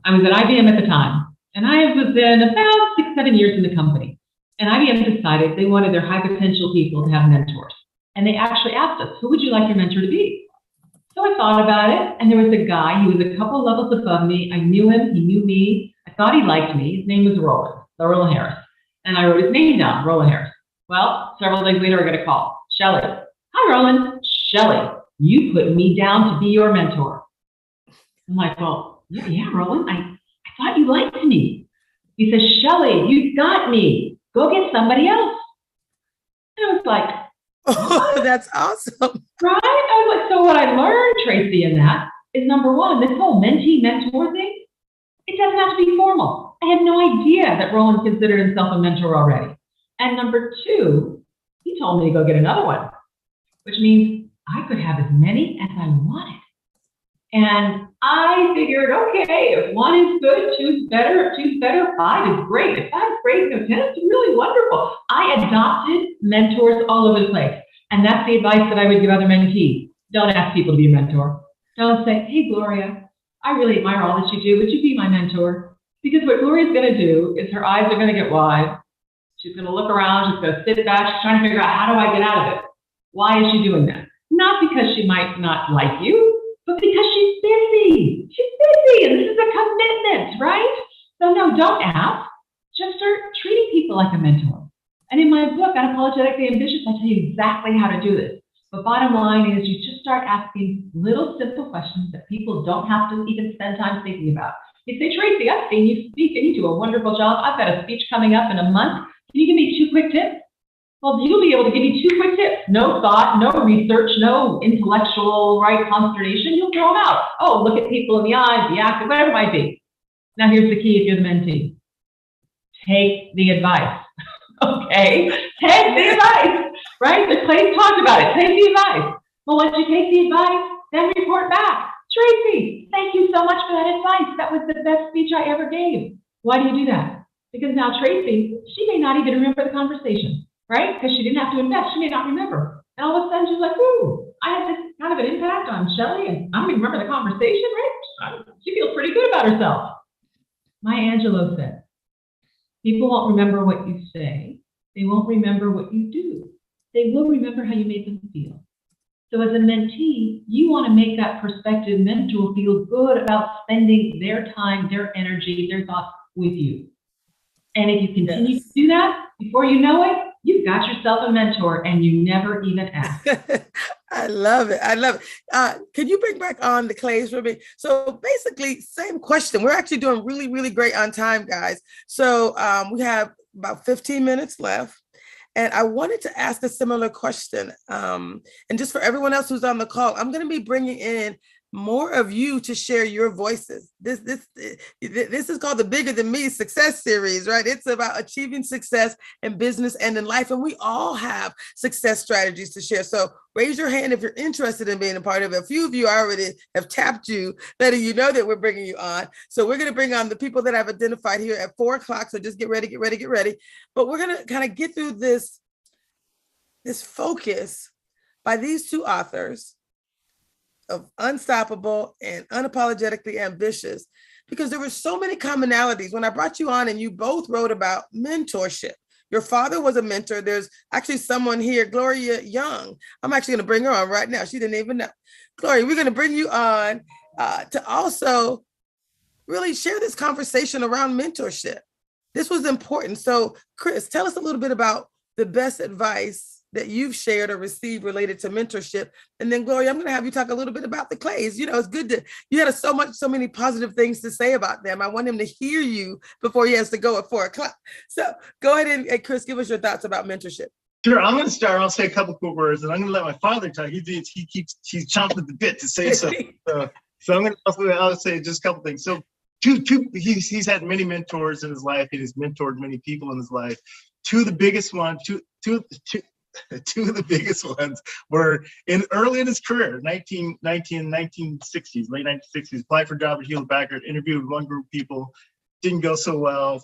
I was at IBM at the time, and I was in about 6-7 years in the company. And IBM decided they wanted their high potential people to have mentors. And they actually asked us, who would you like your mentor to be? So I thought about it, and there was a guy, he was a couple levels above me. I knew him, he knew me. I thought he liked me. His name was Roland Harris. And I wrote his name down, Roland Harris. Well, several days later, I got a call. Shelley. Hi, Roland. Shelley, you put me down to be your mentor. I'm like, well, yeah, Roland, I thought you liked me. He says, Shelley, you got me. Go get somebody else. And I was like, oh, that's awesome. Right? I was like, so what I learned, Tracy, in that is number one, this whole mentee-mentor thing, it doesn't have to be formal. I had no idea that Roland considered himself a mentor already. And number two, he told me to go get another one, which means I could have as many as I wanted. And I figured, okay, if one is good, two's better. If two's better, 5 is great. If 5 is great, 10 is really wonderful. I adopted mentors all over the place. And that's the advice that I would give other mentees. Don't ask people to be a mentor. Don't say, hey, Gloria, I really admire all that you do. Would you be my mentor? Because what Gloria's going to do is her eyes are going to get wide. She's going to look around. She's going to sit back. She's trying to figure out, how do I get out of it? Why is she doing that? Not because she might not like you, but because she's busy. She's busy, and this is a commitment, right? So no, don't ask. Just start treating people like a mentor. And in my book, Unapologetically Ambitious, I tell you exactly how to do this. But bottom line is you just start asking little simple questions that people don't have to even spend time thinking about. You say, Tracy, I've seen you speak and you do a wonderful job. I've got a speech coming up in a month. Can you give me 2 quick tips? Well, you'll be able to give me 2 quick tips. No thought, no research, no intellectual, right, consternation. You'll throw them out. Oh, look at people in the eyes, be active, whatever it might be. Now, here's the key if you're the mentee. Take the advice. Okay? Take the advice, right? The Clay's talked about it. Take the advice. Well, once you take the advice, then report back. Tracy, thank you so much for that advice. That was the best speech I ever gave. Why do you do that? Because now Tracy, she may not even remember the conversation, right? Because she didn't have to invest. She may not remember. And all of a sudden she's like, ooh, I had this kind of an impact on Shelley, and I don't even remember the conversation, right? She feels pretty good about herself. Maya Angelou said, people won't remember what you say. They won't remember what you do. They will remember how you made them feel. So as a mentee, you want to make that prospective mentor feel good about spending their time, their energy, their thoughts with you. And if you continue to do that, before you know it, you've got yourself a mentor and you never even ask. I love it. I love it. Can you bring back on the Clays for me? So basically, same question. We're actually doing really, really great on time, guys. So we have about 15 minutes left. And I wanted to ask a similar question. And just for everyone else who's on the call, I'm going to be bringing in more of you to share your voices. This is called the Bigger Than Me Success Series, right? It's about achieving success in business and in life. And we all have success strategies to share. So raise your hand if you're interested in being a part of it. A few of you already have tapped you, letting you know that we're bringing you on. So we're going to bring on the people that I've identified here at 4 o'clock. So just get ready, get ready, get ready. But we're going to kind of get through this focus by these 2 authors of Unstoppable and Unapologetically Ambitious, because there were so many commonalities. When I brought you on and you both wrote about mentorship, your father was a mentor. There's actually someone here, Gloria Young. I'm actually going to bring her on right now. She didn't even know. Gloria, we're going to bring you on to also really share this conversation around mentorship. This was important. So Chris, tell us a little bit about the best advice that you've shared or received related to mentorship. And then Gloria, I'm going to have you talk a little bit about the Clays. You know, it's good you had so many positive things to say about them. I want him to hear you before he has to go at 4 o'clock. So go ahead and Chris, give us your thoughts about mentorship. Sure, I'm going to start. I'll say a couple quick words, and I'm going to let my father talk. He's chomping at the bit to say something. So I'll say just a couple things. So he's had many mentors in his life. He has mentored many people in his life. Two of the biggest ones were early in his career, 1960s, late 1960s, applied for a job at Hewlett Packard, interviewed with one group of people, didn't go so well.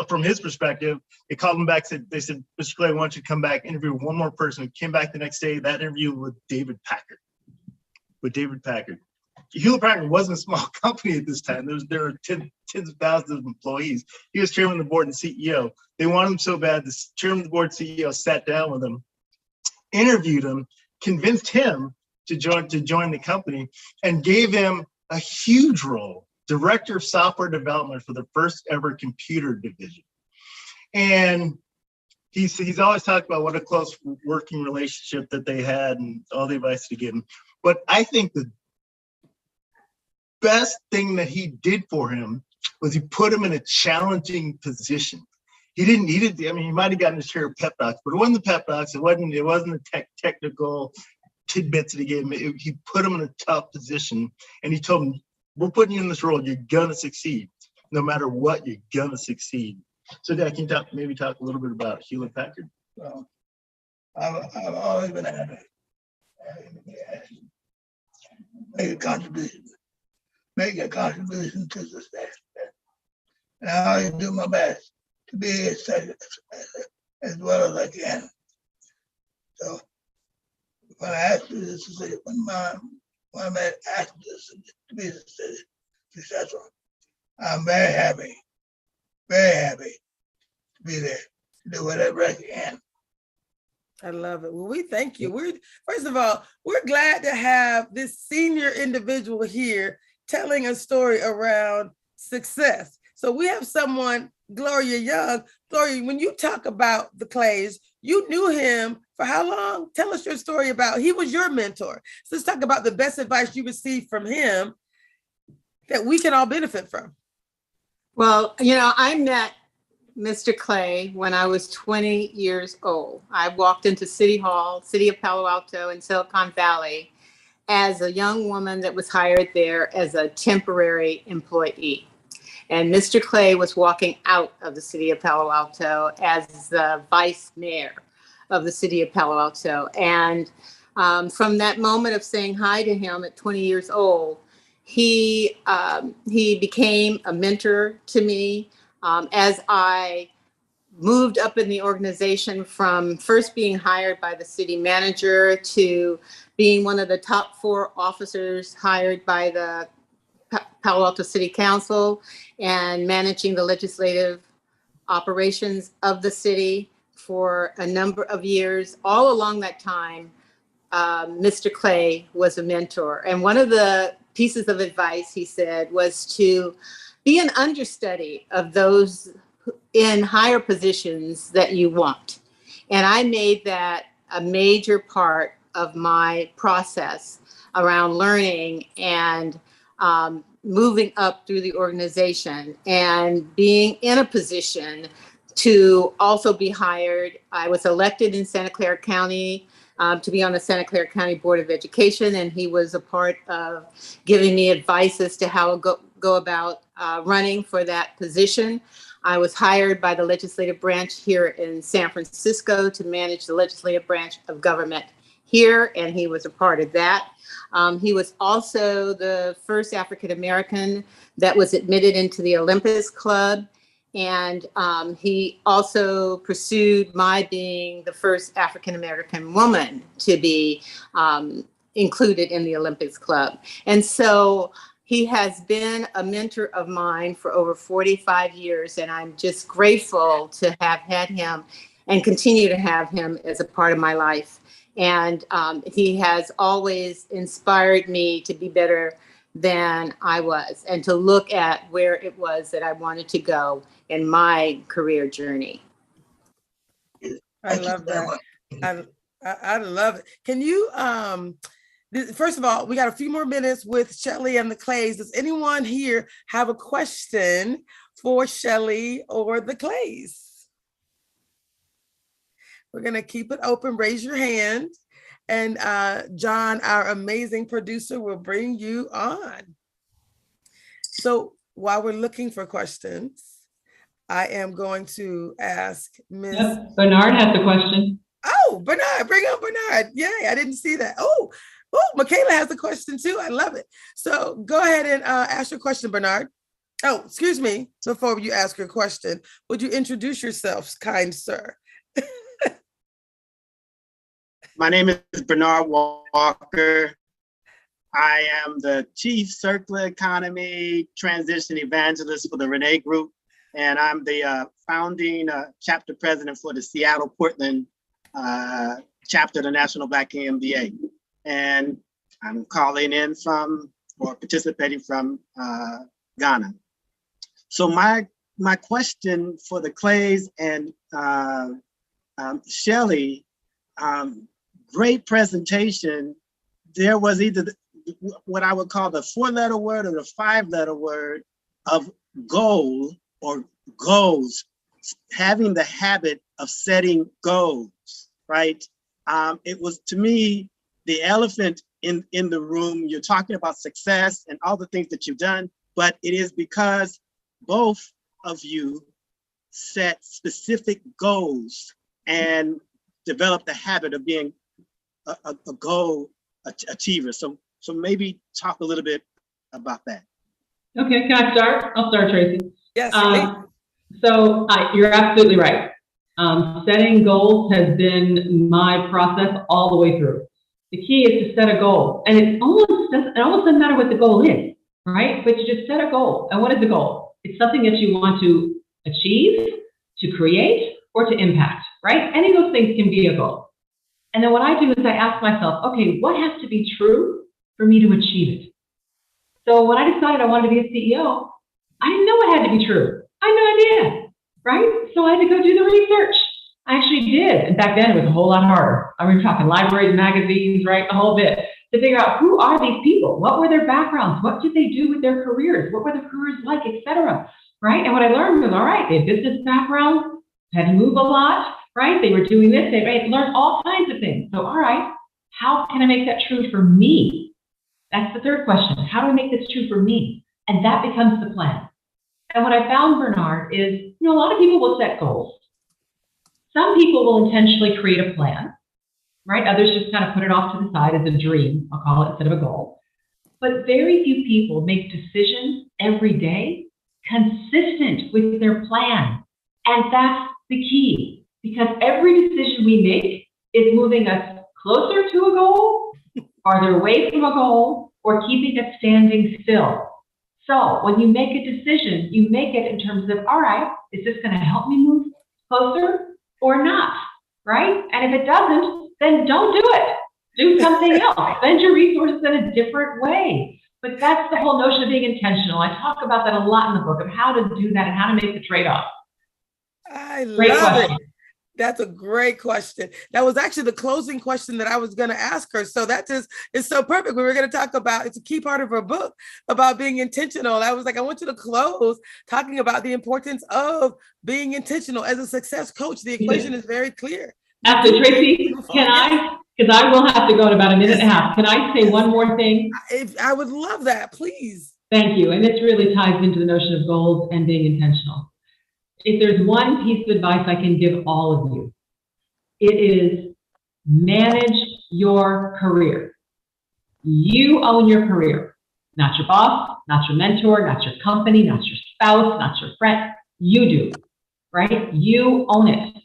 From his perspective, they called him back, they said, Mr. Clay, why don't you come back, interview one more person. He came back the next day, that interview with David Packard. Hewlett Packard wasn't a small company at this time. There were tens of thousands of employees. He was chairman of the board and CEO. They wanted him so bad, the chairman of the board and CEO sat down with him, interviewed him, convinced him to join the company, and gave him a huge role, director of software development for the first ever computer division. And he's always talked about what a close working relationship that they had and all the advice to give him. But I think the best thing that he did for him was he put him in a challenging position. He might have gotten his share of pep talks, but it wasn't the pep talks. It wasn't the technical tidbits that he gave him. He put him in a tough position, and he told him, we're putting you in this role. You're going to succeed. No matter what, you're going to succeed. So Dad, can you maybe talk a little bit about Hewlett Packard? Well, I've always been happy. Make a contribution to success. And I always do my best to be as well as I can. So when I asked you this to say, when I asked this to be successful, I'm very happy to be there, to do whatever I can. I love it. Well, we thank you. First of all, we're glad to have this senior individual here telling a story around success. So we have someone, Gloria Young. Gloria, when you talk about the Clays, you knew him for how long? Tell us your story about, he was your mentor. So let's talk about the best advice you received from him that we can all benefit from. Well, you know, I met Mr. Clay when I was 20 years old. I walked into City Hall, City of Palo Alto in Silicon Valley, as a young woman that was hired there as a temporary employee. And Mr. Clay was walking out of the City of Palo Alto as the vice mayor of the City of Palo Alto. And from that moment of saying hi to him at 20 years old, he became a mentor to me as I moved up in the organization, from first being hired by the city manager to being one of the top 4 officers hired by the Palo Alto City Council and managing the legislative operations of the city for a number of years. All along that time, Mr. Clay was a mentor. And one of the pieces of advice he said was to be an understudy of those in higher positions that you want. And I made that a major part of my process around learning and moving up through the organization and being in a position to also be hired. I was elected in Santa Clara County to be on the Santa Clara County Board of Education, and he was a part of giving me advice as to how to go about running for that position. I was hired by the legislative branch here in San Francisco to manage the legislative branch of government here, and he was a part of that. He was also the first African-American that was admitted into the Olympus Club. And he also pursued my being the first African-American woman to be included in the Olympics Club. And so he has been a mentor of mine for over 45 years, and I'm just grateful to have had him and continue to have him as a part of my life. And he has always inspired me to be better than I was and to look at where it was that I wanted to go in my career journey. I love that. I love it. Can you, first of all, we got a few more minutes with Shellye and the Clays. Does anyone here have a question for Shellye or the Clays? We're going to keep it open. Raise your hand. And John, our amazing producer, will bring you on. So while we're looking for questions, I am going to ask Ms. Yep. Bernard has a question. Oh, Bernard, bring up Bernard. Yay, I didn't see that. Oh, Michaela has a question too. I love it. So go ahead and ask your question, Bernard. Oh, excuse me. Before you ask your question, would you introduce yourself, kind sir? My name is Bernard Walker. I am the Chief Circular Economy Transition Evangelist for the Renee Group, and I'm the founding chapter president for the Seattle-Portland chapter of the National Black MBA. And I'm calling in from, or participating from Ghana. So my question for the Clays and Shellye, great presentation. There was either what I would call the 4-letter word or the 5-letter word of goal or goals, having the habit of setting goals, right? It was, to me, the elephant in the room. You're talking about success and all the things that you've done, but it is because both of you set specific goals and developed the habit of being a goal achiever. So maybe talk a little bit about that. Okay, can I start? I'll start, Tracy. Yes. So you're absolutely right. Setting goals has been my process all the way through. The key is to set a goal. And it almost doesn't matter what the goal is, right? But you just set a goal. And what is the goal? It's something that you want to achieve, to create, or to impact, right? Any of those things can be a goal. And then what I do is I ask myself, okay, what has to be true for me to achieve it? So when I decided I wanted to be a CEO, I didn't know what had to be true. I had no idea, right? So I had to go do the research. I actually did. And back then it was a whole lot harder. I mean, we're talking libraries, magazines, right? The whole bit to figure out who are these people? What were their backgrounds? What did they do with their careers? What were their careers like, etc. Right? And what I learned was, all right, they had business background, had to move a lot, right? They were doing this, they had learned all kinds of things. So, all right, how can I make that true for me? That's the third question. How do I make this true for me? And that becomes the plan. And what I found, Bernard, is, a lot of people will set goals. Some people will intentionally create a plan, right? Others just kind of put it off to the side as a dream, I'll call it, instead of a goal. But very few people make decisions every day consistent with their plan. And that's the key, because every decision we make is moving us closer to a goal, farther away from a goal, or keeping us standing still. So when you make a decision, you make it in terms of, all right, is this going to help me move closer or not, right? And if it doesn't, then don't do it. Do something else. Spend your resources in a different way. But that's the whole notion of being intentional. I talk about that a lot in the book, of how to do that and how to make the trade-off. I love it. That's a great question. That was actually the closing question that I was going to ask her. So that just is so perfect. We were going to talk about, it's a key part of her book about being intentional. I was like, I want you to close talking about the importance of being intentional. As a success coach, the equation is very clear. After Tracy, can I? Because I will have to go in about a minute and a half. Can I say one more thing? I would love that, please. Thank you. And this really ties into the notion of goals and being intentional. If there's one piece of advice I can give all of you, it is manage your career. You own your career, not your boss, not your mentor, not your company, not your spouse, not your friend. You do, right? You own it.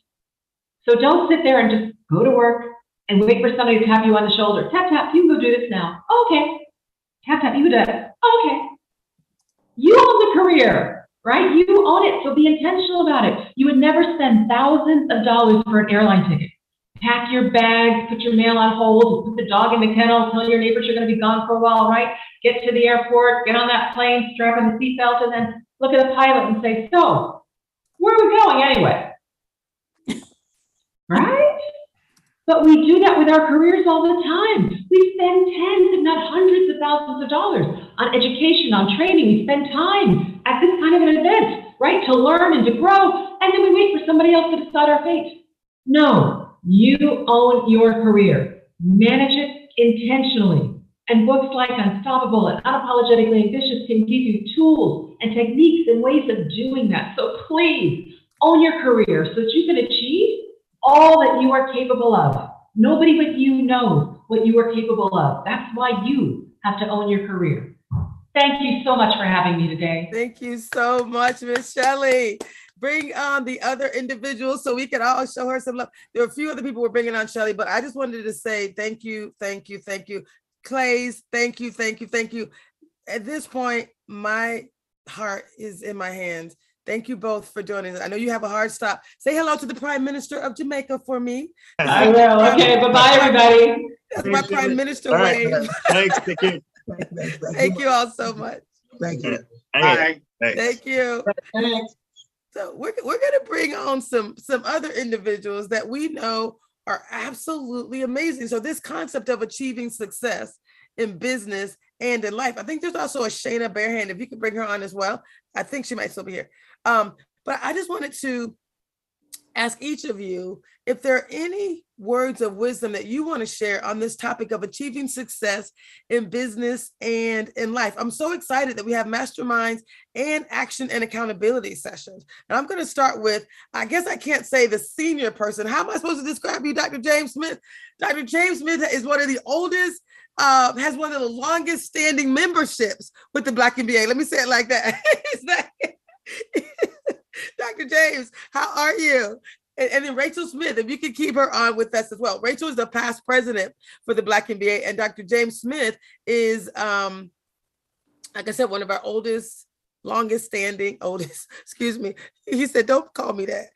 So don't sit there and just go to work and wait for somebody to tap you on the shoulder. Tap, tap, you can go do this now. Oh, okay. Tap, tap, you can do that. Oh, okay. You own the career, right? You own it, so be intentional about it. You would never spend thousands of dollars for an airline ticket. Pack your bags, put your mail on hold, put the dog in the kennel, tell your neighbors you're going to be gone for a while, right? Get to the airport, get on that plane, strap in the seatbelt, and then look at the pilot and say, so, where are we going anyway? Right? But we do that with our careers all the time. We spend tens, if not hundreds of thousands of dollars on education, on training. We spend time at this kind of an event, right, to learn and to grow, and then we wait for somebody else to decide our fate. No, you own your career. Manage it intentionally. And books like Unstoppable and Unapologetically Ambitious can give you tools and techniques and ways of doing that. So please own your career so that you can achieve all that you are capable of. Nobody but you knows what you are capable of. That's why you have to own your career. Thank you so much for having me today. Thank you so much, Miss Shelley. Bring on the other individuals so we can all show her some love. There are a few other people we're bringing on, Shelley, but I just wanted to say thank you, thank you, thank you. Clays, thank you, thank you, thank you. At this point, my heart is in my hands. Thank you both for joining us. I know you have a hard stop. Say hello to the Prime Minister of Jamaica for me. I will. Okay, bye-bye, everybody. That's my Prime Minister wave. Thanks, Nikki. Thank you all so much. Thank you. Bye. Thank you. Thanks. So we're going to bring on some other individuals that we know are absolutely amazing. So this concept of achieving success in business and in life, I think there's also a Shayna Barehand. If you could bring her on as well, I think she might still be here. But I just wanted to ask each of you if there are any words of wisdom that you want to share on this topic of achieving success in business and in life. I'm so excited that we have masterminds and action and accountability sessions. And I'm going to start with, I guess I can't say the senior person. How am I supposed to describe you, Dr. James Smith? Dr. James Smith is one of the oldest, has one of the longest standing memberships with the Black MBA. Let me say it like that. Dr. James, how are you? And then Rachel Smith, if you could keep her on with us as well. Rachel is the past president for the Black MBA, and Dr. James Smith is, like I said, one of our excuse me. He said, don't call me that.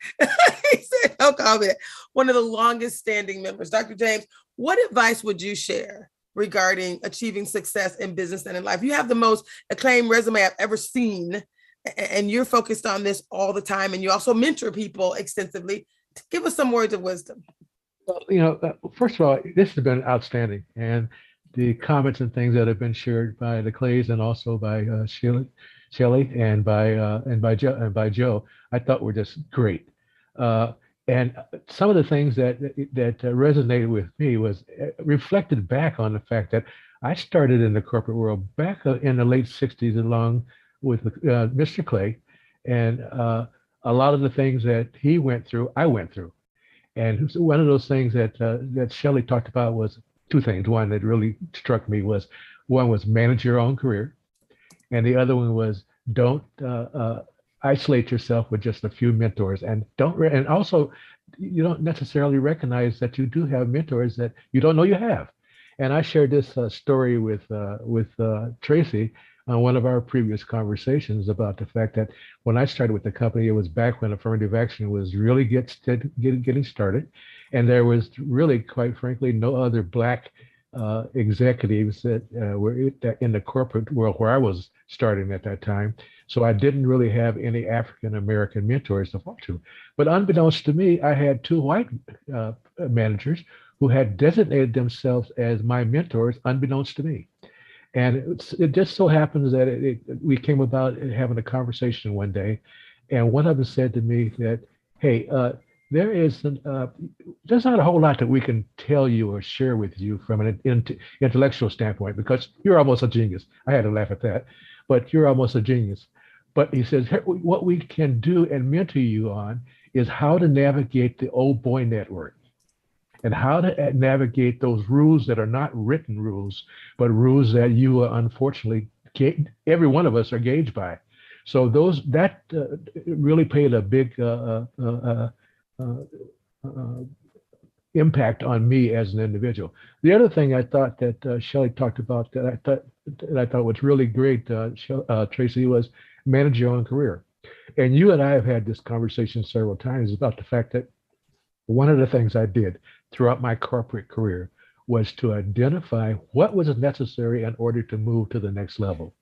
He said, don't call me that. One of the longest standing members. Dr. James, what advice would you share regarding achieving success in business and in life? You have the most acclaimed resume I've ever seen, and you're focused on this all the time, and you also mentor people extensively. Give us some words of wisdom. Well, first of all, this has been outstanding, and the comments and things that have been shared by the Clays and also by Shelley and by Joe, I thought were just great. And some of the things that resonated with me was reflected back on the fact that I started in the corporate world back in the late 60s along with Mr. Clay, and a lot of the things that he went through, I went through. And one of those things that Shelley talked about was two things. One that really struck me was manage your own career, and the other one was don't isolate yourself with just a few mentors, and also you don't necessarily recognize that you do have mentors that you don't know you have. And I shared this story with Tracy on one of our previous conversations about the fact that when I started with the company, it was back when affirmative action was really getting started. And there was really, quite frankly, no other Black executives that were in the corporate world where I was starting at that time. So I didn't really have any African-American mentors to fall to. But unbeknownst to me, I had two white managers who had designated themselves as my mentors unbeknownst to me. And it just so happens that we came about having a conversation one day, and one of them said to me that, hey, there's not a whole lot that we can tell you or share with you from an intellectual standpoint, because you're almost a genius. I had to laugh at that, but you're almost a genius. But he says, what we can do and mentor you on is how to navigate the old boy network, and how to navigate those rules that are not written rules, but rules that you are unfortunately, every one of us are gauged by. So that really played a big impact on me as an individual. The other thing I thought that Shelley talked about that I thought was really great, Tracy, was manage your own career. And you and I have had this conversation several times about the fact that one of the things I did throughout my corporate career was to identify what was necessary in order to move to the next level.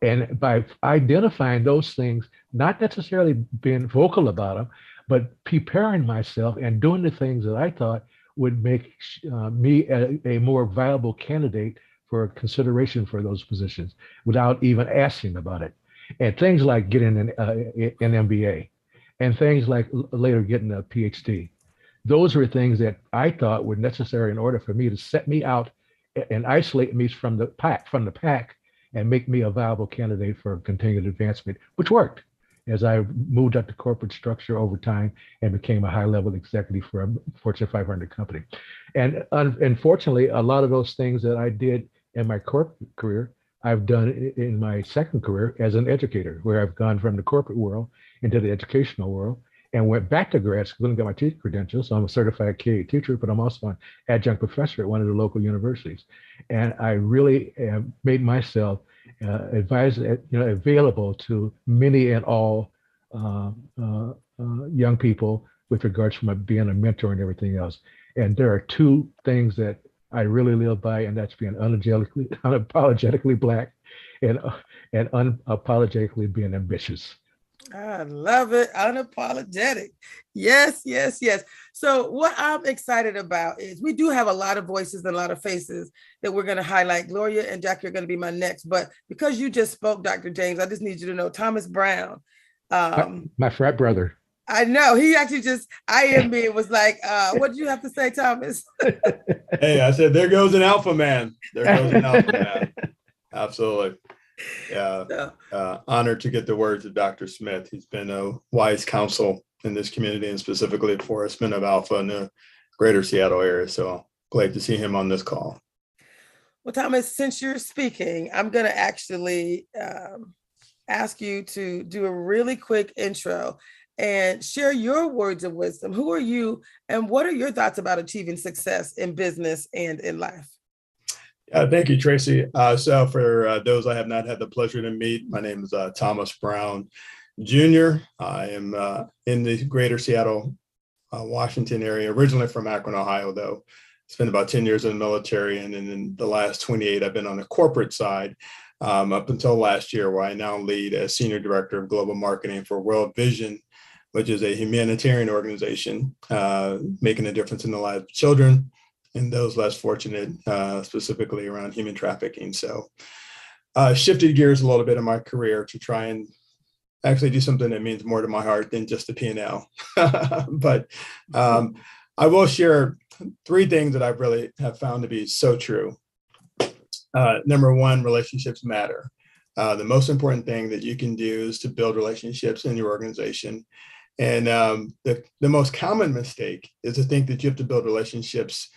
And by identifying those things, not necessarily being vocal about them, but preparing myself and doing the things that I thought would make me a more viable candidate for consideration for those positions without even asking about it. And things like getting an MBA and things like later getting a PhD. Those were things that I thought were necessary in order for me to set me out and isolate me from the pack and make me a viable candidate for continued advancement, which worked as I moved up the corporate structure over time and became a high-level executive for a Fortune 500 company. And unfortunately, a lot of those things that I did in my corporate career, I've done in my second career as an educator, where I've gone from the corporate world into the educational world and went back to grad school and got my teacher credentials. So I'm a certified KA teacher, but I'm also an adjunct professor at one of the local universities. And I really made myself available to many and all young people with regards from being a mentor and everything else. And there are two things that I really live by, and that's being unapologetically Black and unapologetically being ambitious. I love it. Unapologetic. Yes, yes, yes. So what I'm excited about is we do have a lot of voices and a lot of faces that we're going to highlight. Gloria and Jackie are going to be my next, but because you just spoke, Dr. James, I just need you to know Thomas Brown. My frat brother. I know. He actually just IM'd me and was like, what did you have to say, Thomas? Hey, I said, there goes an alpha man. There goes an alpha man. Absolutely. Yeah. Honored to get the words of Dr. Smith. He's been a wise counsel in this community and specifically for us men of Alpha in the greater Seattle area. So glad to see him on this call. Well, Thomas, since you're speaking, I'm going to actually ask you to do a really quick intro and share your words of wisdom. Who are you, and what are your thoughts about achieving success in business and in life? Thank you, Tracy. So for those I have not had the pleasure to meet, my name is Thomas Brown Jr. I am in the greater Seattle, Washington area, originally from Akron, Ohio, though. Spent about 10 years in the military, and then in the last 28, I've been on the corporate side up until last year, where I now lead as Senior Director of Global Marketing for World Vision, which is a humanitarian organization making a difference in the lives of children and those less fortunate, specifically around human trafficking. So shifted gears a little bit in my career to try and actually do something that means more to my heart than just the P&L. But I will share 3 things that I really have found to be so true. Number 1, relationships matter. The most important thing that you can do is to build relationships in your organization. And the most common mistake is to think that you have to build relationships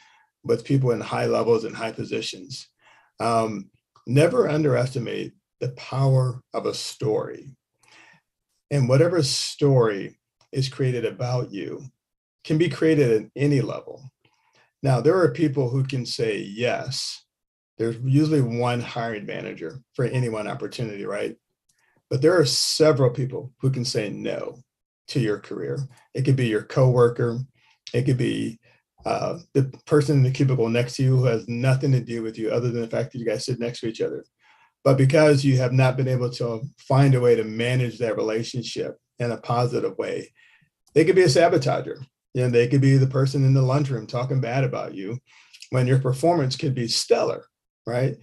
with people in high levels and high positions. Never underestimate the power of a story. And whatever story is created about you can be created at any level. Now, there are people who can say yes. There's usually one hiring manager for any one opportunity, right? But there are several people who can say no to your career. It could be your coworker. It could be the person in the cubicle next to you who has nothing to do with you other than the fact that you guys sit next to each other. But because you have not been able to find a way to manage that relationship in a positive way, they could be a sabotager. They could be the person in the lunchroom talking bad about you when your performance could be stellar, right?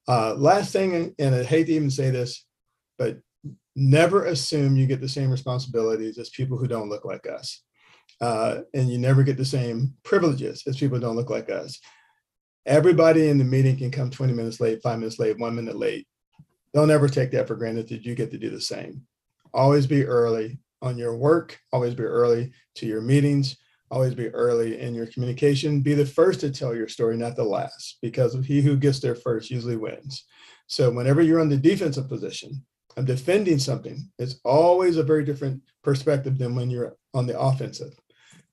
Last thing, and I hate to even say this, but never assume you get the same responsibilities as people who don't look like us. And you never get the same privileges as people who don't look like us. Everybody in the meeting can come 20 minutes late, 5 minutes late, 1 minute late. Don't ever take that for granted that you get to do the same. Always be early on your work, always be early to your meetings, always be early in your communication. Be the first to tell your story, not the last, because he who gets there first usually wins. So whenever you're on the defensive position and defending something, it's always a very different perspective than when you're on the offensive.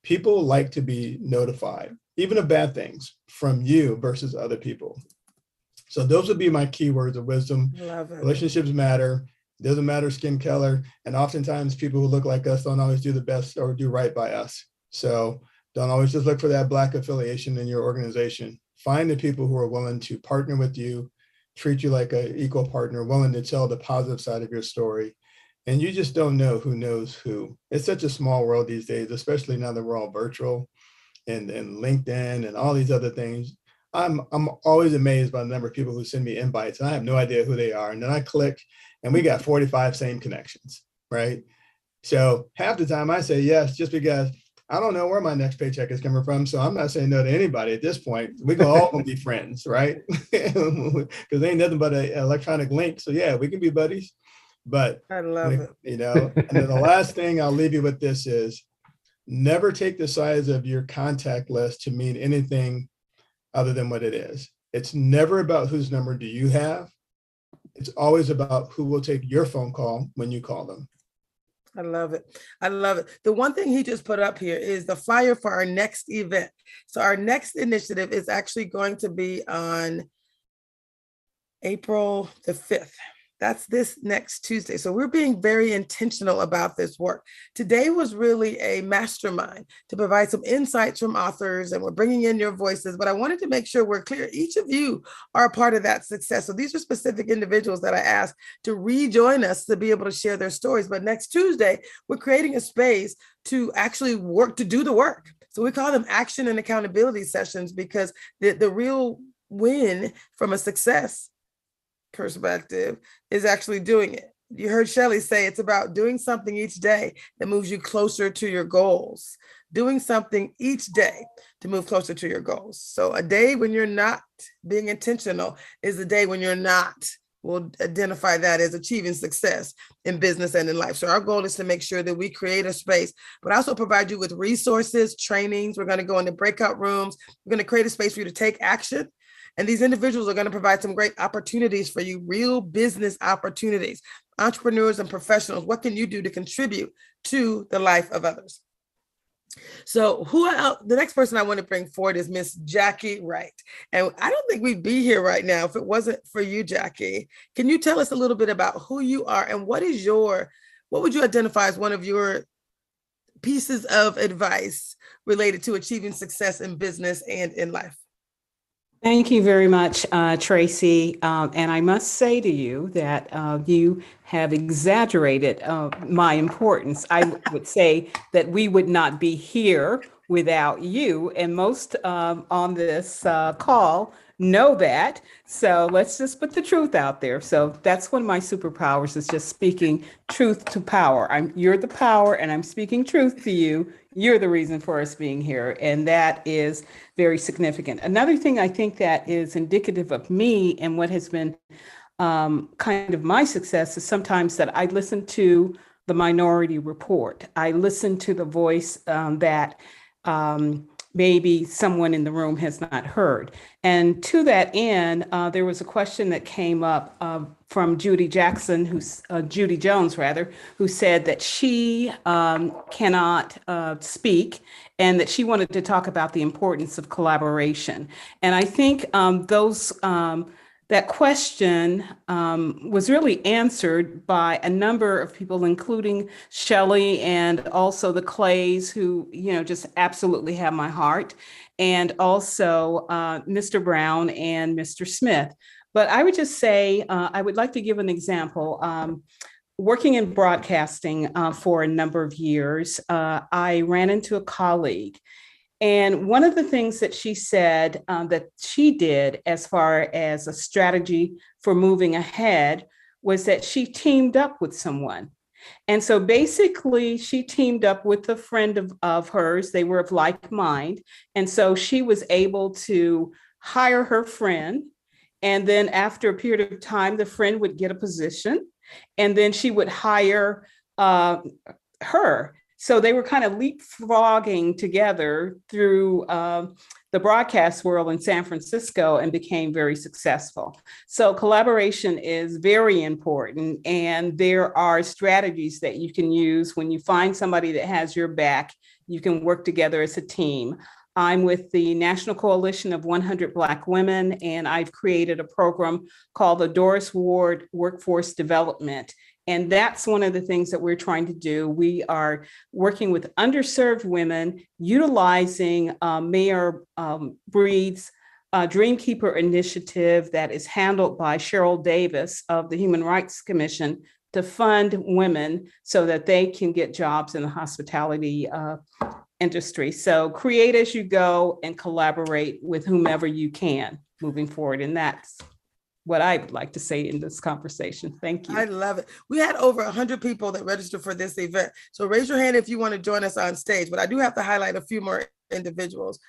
People like to be notified, even of bad things, from you versus other people. So those would be my key words of wisdom. Love it. Relationships matter. Doesn't matter skin color. And oftentimes people who look like us don't always do the best or do right by us. So don't always just look for that Black affiliation in your organization. Find the people who are willing to partner with you, treat you like an equal partner, willing to tell the positive side of your story. And you just don't know who knows who. It's such a small world these days, especially now that we're all virtual and LinkedIn and all these other things. I'm always amazed by the number of people who send me invites and I have no idea who they are. And then I click and we got 45 same connections, right? So half the time I say yes, just because I don't know where my next paycheck is coming from. So I'm not saying no to anybody at this point. We can all be friends, right? Because ain't nothing but an electronic link. So yeah, we can be buddies. But I love it. And then the last thing I'll leave you with this is never take the size of your contact list to mean anything other than what it is. It's never about whose number do you have. It's always about who will take your phone call when you call them. I love it. I love it. The one thing he just put up here is the flyer for our next event. So our next initiative is actually going to be on April the 5th. That's this next Tuesday. So we're being very intentional about this work. Today was really a mastermind to provide some insights from authors, and we're bringing in your voices, but I wanted to make sure we're clear. Each of you are a part of that success. So these are specific individuals that I asked to rejoin us to be able to share their stories. But next Tuesday, we're creating a space to actually work, to do the work. So we call them action and accountability sessions, because the real win from a success perspective is actually doing it. You heard Shelley say it's about doing something each day that moves you closer to your goals. Doing something each day to move closer to your goals. So a day when you're not being intentional is a day when you're not. We'll identify that as achieving success in business and in life. So our goal is to make sure that we create a space, but also provide you with resources, trainings. We're going to go into breakout rooms. We're going to create a space for you to take action. And these individuals are going to provide some great opportunities for you, real business opportunities. entrepreneurs and professionals, what can you do to contribute to the life of others? So the next person I want to bring forward is Miss Jackie Wright. And I don't think we'd be here right now if it wasn't for you, Jackie. Can you tell us a little bit about who you are and what would you identify as one of your pieces of advice related to achieving success in business and in life? Thank you very much, Tracy. And I must say to you that you have exaggerated my importance. I would say that we would not be here without you, and most on this call know that. So let's just put the truth out there. So that's one of my superpowers, is just speaking truth to power. You're the power, and I'm speaking truth to you. You're the reason for us being here, and that is very significant. Another thing I think that is indicative of me and what has been kind of my success is sometimes that I listen to the Minority Report. I listen to the voice that maybe someone in the room has not heard. And to that end, there was a question that came up from Judy Jones, who said that she cannot speak and that she wanted to talk about the importance of collaboration. And I think that question was really answered by a number of people, including Shelley and also the Clays, who, just absolutely have my heart, and also Mr. Brown and Mr. Smith. But I would just say, I would like to give an example. Working in broadcasting for a number of years, I ran into a colleague. And one of the things that she said that she did as far as a strategy for moving ahead was that she teamed up with someone. And so basically she teamed up with a friend of hers. They were of like mind. And so she was able to hire her friend. And then after a period of time, the friend would get a position, and then she would hire her. So they were kind of leapfrogging together through the broadcast world in San Francisco and became very successful. So collaboration is very important. And there are strategies that you can use when you find somebody that has your back. You can work together as a team. I'm with the National Coalition of 100 Black Women, and I've created a program called the Doris Ward Workforce Development. And that's one of the things that we're trying to do. We are working with underserved women, utilizing Mayor Breed's Dreamkeeper initiative that is handled by Cheryl Davis of the Human Rights Commission to fund women so that they can get jobs in the hospitality industry. So create as you go and collaborate with whomever you can moving forward. And that's what I would like to say in this conversation. Thank you. I love it. We had over 100 people that registered for this event. So raise your hand if you want to join us on stage, but I do have to highlight a few more individuals.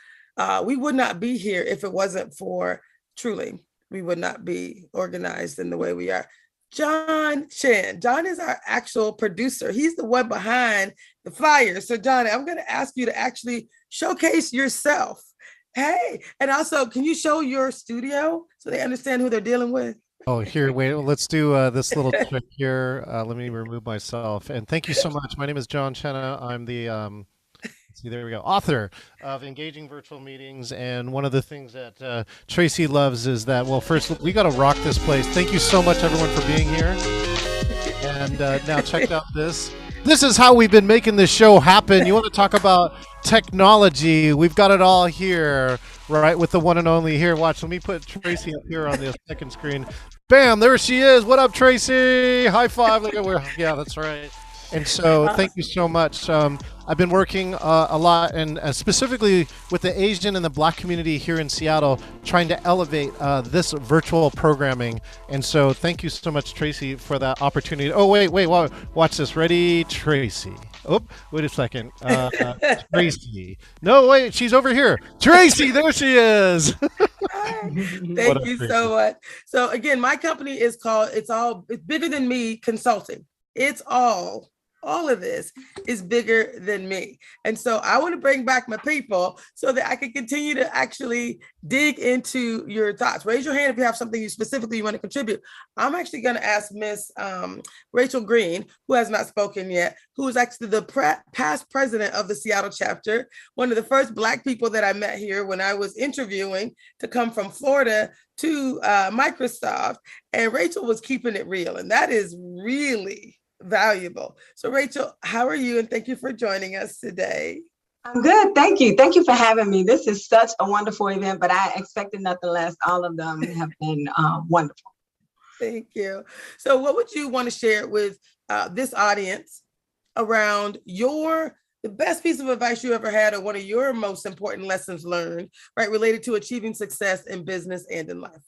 We would not be here if it wasn't for, truly, we would not be organized in the way we are. John Chen. John is our actual producer. He's the one behind the flyers. So John, I'm going to ask you to actually showcase yourself. Hey, and also, can you show your studio so they understand who they're dealing with? Oh, here, wait, let's do this little trick here. Let me remove myself. And thank you so much. My name is John Chenna. I'm the, see, there we go, author of Engaging Virtual Meetings. And one of the things that Tracy loves is that, well, first, we got to rock this place. Thank you so much, everyone, for being here. And now check out this. This is how we've been making this show happen. You want to talk about technology? We've got it all here, right? With the one and only here. Watch, let me put Tracy up here on the second screen. Bam, there she is. What up, Tracy? High five. Look at where, yeah, that's right. And so thank you so much. I've been working a lot, and specifically with the Asian and the Black community here in Seattle, trying to elevate this virtual programming. And so thank you so much, Tracy, for that opportunity. Oh, wait, watch this. Ready, Tracy. Oh, wait a second. Tracy. No, wait, she's over here. Tracy, there she is. Thank you so much. So again, my company is called, it's Bigger Than Me Consulting. It's all all of this is bigger than me. And so I want to bring back my people so that I can continue to actually dig into your thoughts. Raise your hand if you have something you specifically want to contribute. I'm actually going to ask Miss Rachel Green, who has not spoken yet, who is actually the past president of the Seattle chapter, one of the first Black people that I met here when I was interviewing to come from Florida to Microsoft. And Rachel was keeping it real. And that is really valuable. So Rachel, how are you? And thank you for joining us today. I'm good. Thank you. Thank you for having me. This is such a wonderful event, but I expected nothing less. All of them have been wonderful. Thank you. So what would you want to share with this audience around the best piece of advice you ever had, or one of your most important lessons learned, right, related to achieving success in business and in life?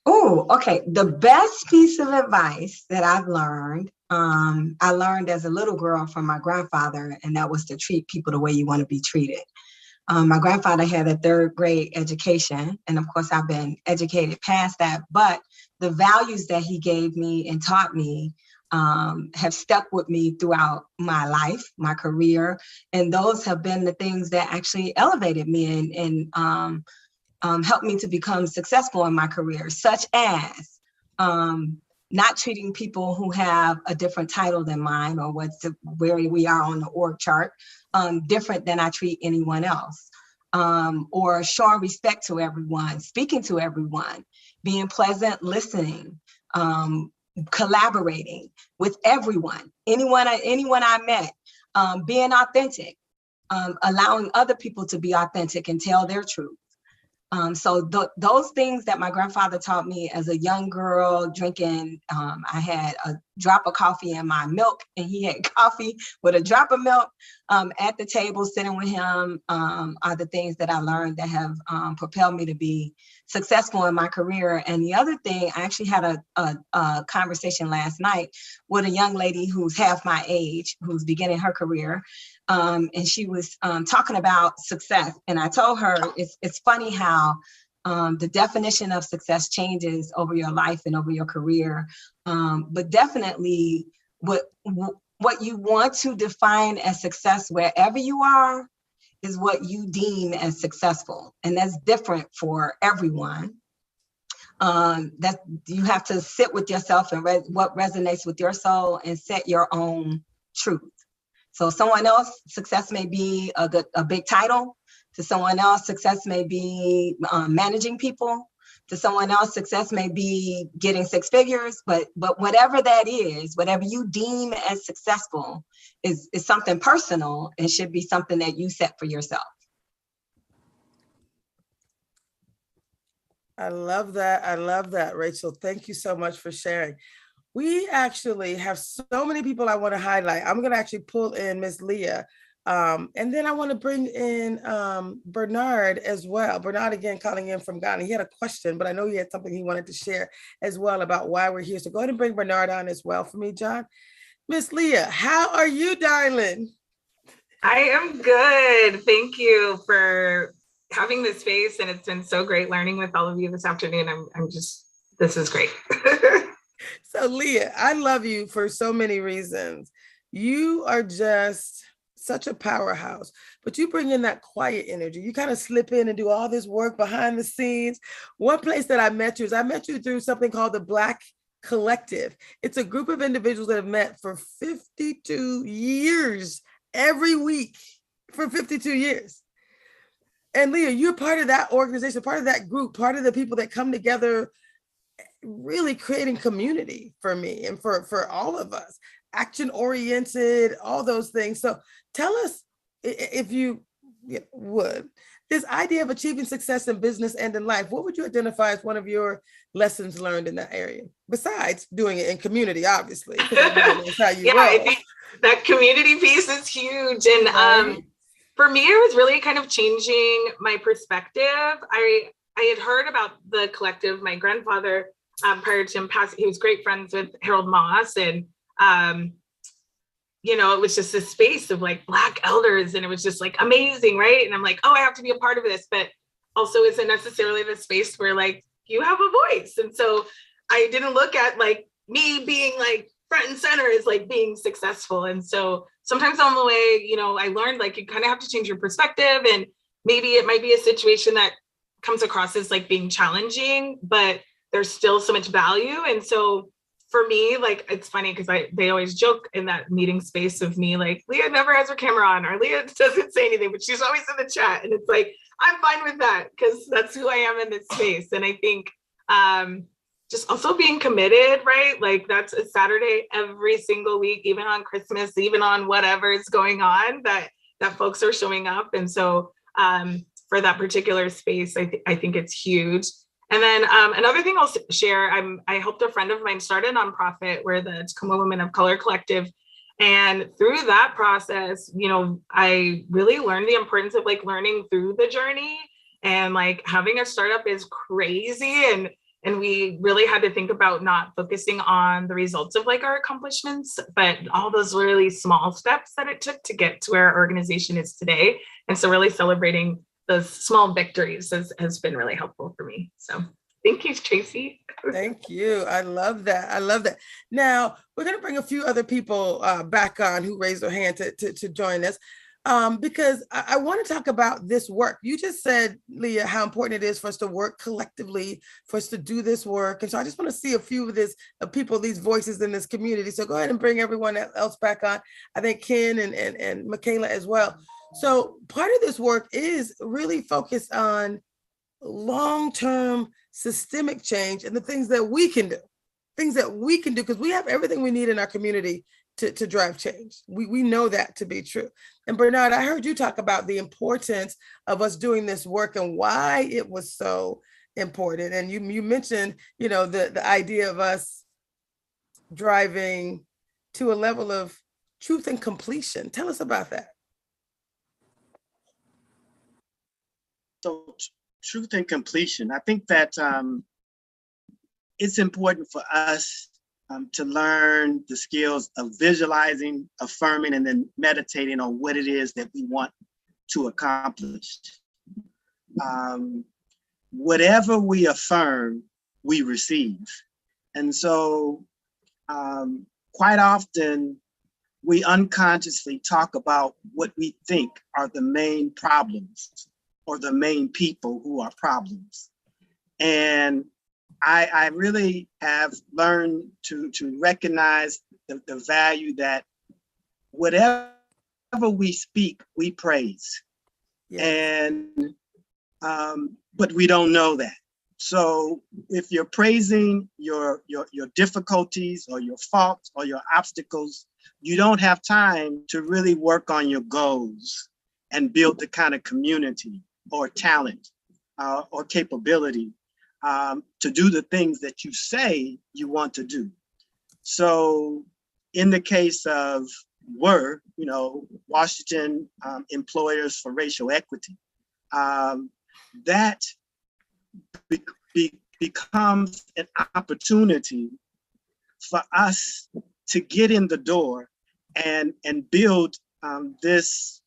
Oh, okay. The best piece of advice that I've learned, I learned as a little girl from my grandfather, and that was to treat people the way you want to be treated. My grandfather had a 3rd grade education, and of course I've been educated past that, but the values that he gave me and taught me have stuck with me throughout my life, my career, and those have been the things that actually elevated me and helped me to become successful in my career, such as not treating people who have a different title than mine, or where we are on the org chart, different than I treat anyone else, or showing respect to everyone, speaking to everyone, being pleasant, listening, collaborating with everyone, anyone I met, being authentic, allowing other people to be authentic and tell their truth. So those things that my grandfather taught me as a young girl, drinking, I had a drop of coffee in my milk, and he had coffee with a drop of milk at the table, sitting with him, are the things that I learned that have propelled me to be successful in my career. And the other thing, I actually had a conversation last night with a young lady who's half my age, who's beginning her career. And she was talking about success. And I told her, it's funny how the definition of success changes over your life and over your career. But definitely what you want to define as success wherever you are is what you deem as successful. And that's different for everyone. That you have to sit with yourself and what resonates with your soul and set your own truth. So someone else, success may be a big title. To someone else, success may be managing people. To someone else, success may be getting 6 figures. But whatever that is, whatever you deem as successful is something personal and should be something that you set for yourself. I love that. I love that, Rachel. Thank you so much for sharing. We actually have so many people I want to highlight. I'm going to actually pull in Miss Leah. And then I want to bring in Bernard as well. Bernard, again, calling in from Ghana. He had a question, but I know he had something he wanted to share as well about why we're here. So go ahead and bring Bernard on as well for me, John. Miss Leah, how are you, darling? I am good. Thank you for having this space. And it's been so great learning with all of you this afternoon. This is great. So Leah, I love you for so many reasons. You are just such a powerhouse, but you bring in that quiet energy. You kind of slip in and do all this work behind the scenes. One place that I met you through something called the Black Collective. It's a group of individuals that have met for 52 years, every week for 52 years. And Leah, you're part of that organization, part of that group, part of the people that come together, really creating community for me and for all of us, action-oriented, all those things. So tell us, if you would, this idea of achieving success in business and in life, what would you identify as one of your lessons learned in that area, besides doing it in community, obviously? I think that community piece is huge. And for me, it was really kind of changing my perspective. I had heard about the collective. My grandfather, prior to him passing, he was great friends with Harold Moss, and it was just this space of like Black elders, and it was just like amazing, right? And I'm like, oh, I have to be a part of this, but also isn't necessarily the space where like you have a voice. And so I didn't look at like me being like front and center is like being successful. And so sometimes on the way, you know, I learned like you kind of have to change your perspective, and maybe it might be a situation that comes across as like being challenging, but there's still so much value. And so for me, like, it's funny because they always joke in that meeting space of me, like, Leah never has her camera on, or Leah doesn't say anything, but she's always in the chat. And it's like, I'm fine with that because that's who I am in this space. And I think just also being committed, right? Like, that's a Saturday every single week, even on Christmas, even on whatever is going on, that folks are showing up. And so for that particular space, I think it's huge. And then another thing I'll share, I helped a friend of mine start a nonprofit, where the Tacoma Women of Color Collective. And through that process, you know, I really learned the importance of like learning through the journey, and like having a startup is crazy. And we really had to think about not focusing on the results of like our accomplishments, but all those really small steps that it took to get to where our organization is today. And so really celebrating those small victories has been really helpful for me. So thank you, Tracy. Thank you. I love that. I love that. Now we're going to bring a few other people back on who raised their hand to join us because I want to talk about this work. You just said, Leah, how important it is for us to work collectively, for us to do this work. And so I just want to see a few of people, these voices in this community. So go ahead and bring everyone else back on. I think Ken and Michaela as well. So part of this work is really focused on long-term systemic change and the things that we can do, because we have everything we need in our community to drive change. We know that to be true. And Bernard, I heard you talk about the importance of us doing this work and why it was so important. And you mentioned, you know, the idea of us driving to a level of truth and completion. Tell us about that. So truth and completion, I think that it's important for us to learn the skills of visualizing, affirming, and then meditating on what it is that we want to accomplish. Whatever we affirm, we receive. And so quite often, we unconsciously talk about what we think are the main problems or the main people who are problems. And I really have learned to recognize the value that whatever we speak, we praise. Yes. And but we don't know that. So if you're praising your difficulties or your faults or your obstacles, you don't have time to really work on your goals and build the kind of community or talent or capability to do the things that you say you want to do. So in the case of Washington Employers for Racial Equity, that becomes an opportunity for us to get in the door and build this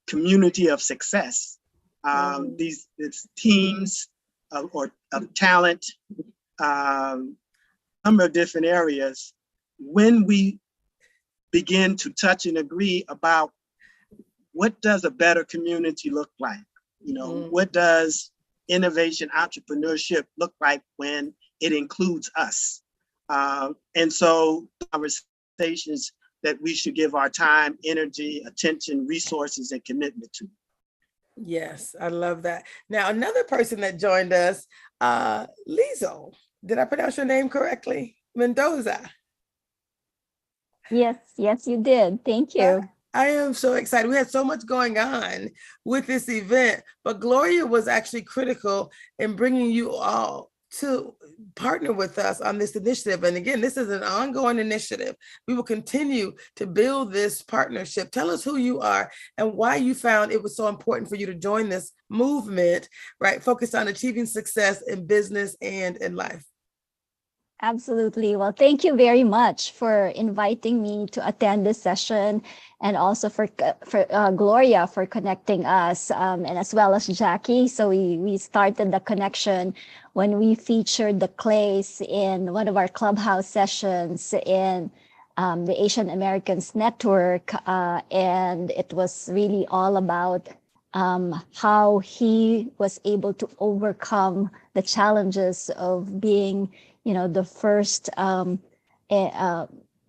community of success. These teams of talent, number of different areas. When we begin to touch and agree about what does a better community look like, what does innovation, entrepreneurship look like when it includes us? And so conversations that we should give our time, energy, attention, resources, and commitment to. Yes, I love that. Now, another person that joined us, Lizo, did I pronounce your name correctly? Mendoza. Yes, you did. Thank you. I am so excited. We had so much going on with this event, but Gloria was actually critical in bringing you all to partner with us on this initiative. And again, this is an ongoing initiative. We will continue to build this partnership. Tell us who you are and why you found it was so important for you to join this movement, right? Focused on achieving success in business and in life. Absolutely. Well, thank you very much for inviting me to attend this session, and also for Gloria for connecting us, and as well as Jackie. So we started the connection when we featured the Clays in one of our clubhouse sessions in the Asian Americans Network, and it was really all about how he was able to overcome the challenges of being, the first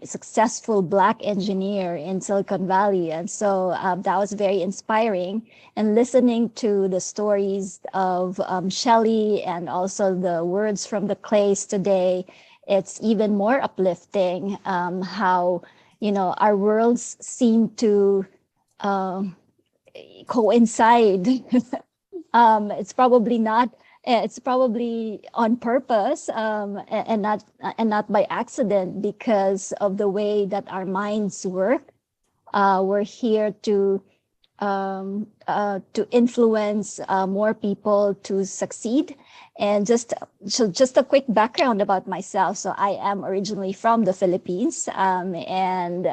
successful Black engineer in Silicon Valley. And so that was very inspiring. And listening to the stories of Shellye and also the words from the Clays today, it's even more uplifting how, our worlds seem to coincide. It's probably on purpose, and not by accident, because of the way that our minds work. We're here to influence more people to succeed. And just a quick background about myself. So I am originally from the Philippines, and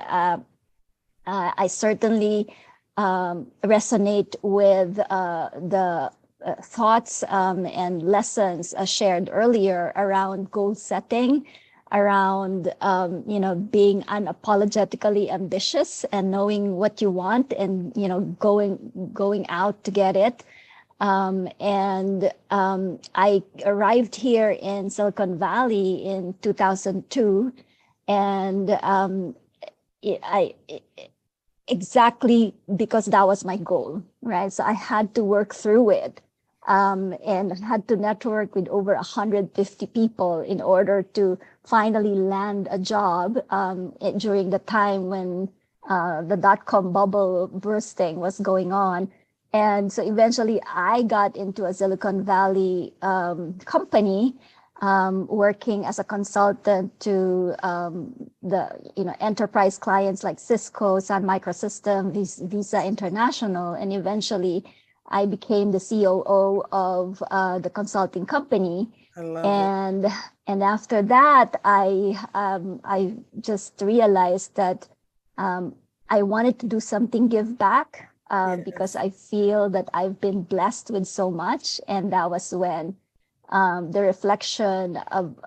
I certainly resonate with the thoughts and lessons shared earlier around goal setting, around being unapologetically ambitious and knowing what you want, and going out to get it. I arrived here in Silicon Valley in 2002, and exactly because that was my goal, right? So I had to work through it, and had to network with over 150 people in order to finally land a job during the time when the dot-com bubble bursting was going on. And so eventually I got into a Silicon Valley company, working as a consultant to the enterprise clients like Cisco, Sun Microsystems, Visa International, and eventually I became the COO of the consulting company. I love it. And after that, I just realized that I wanted to do something give back, because I feel that I've been blessed with so much, and that was when the reflection of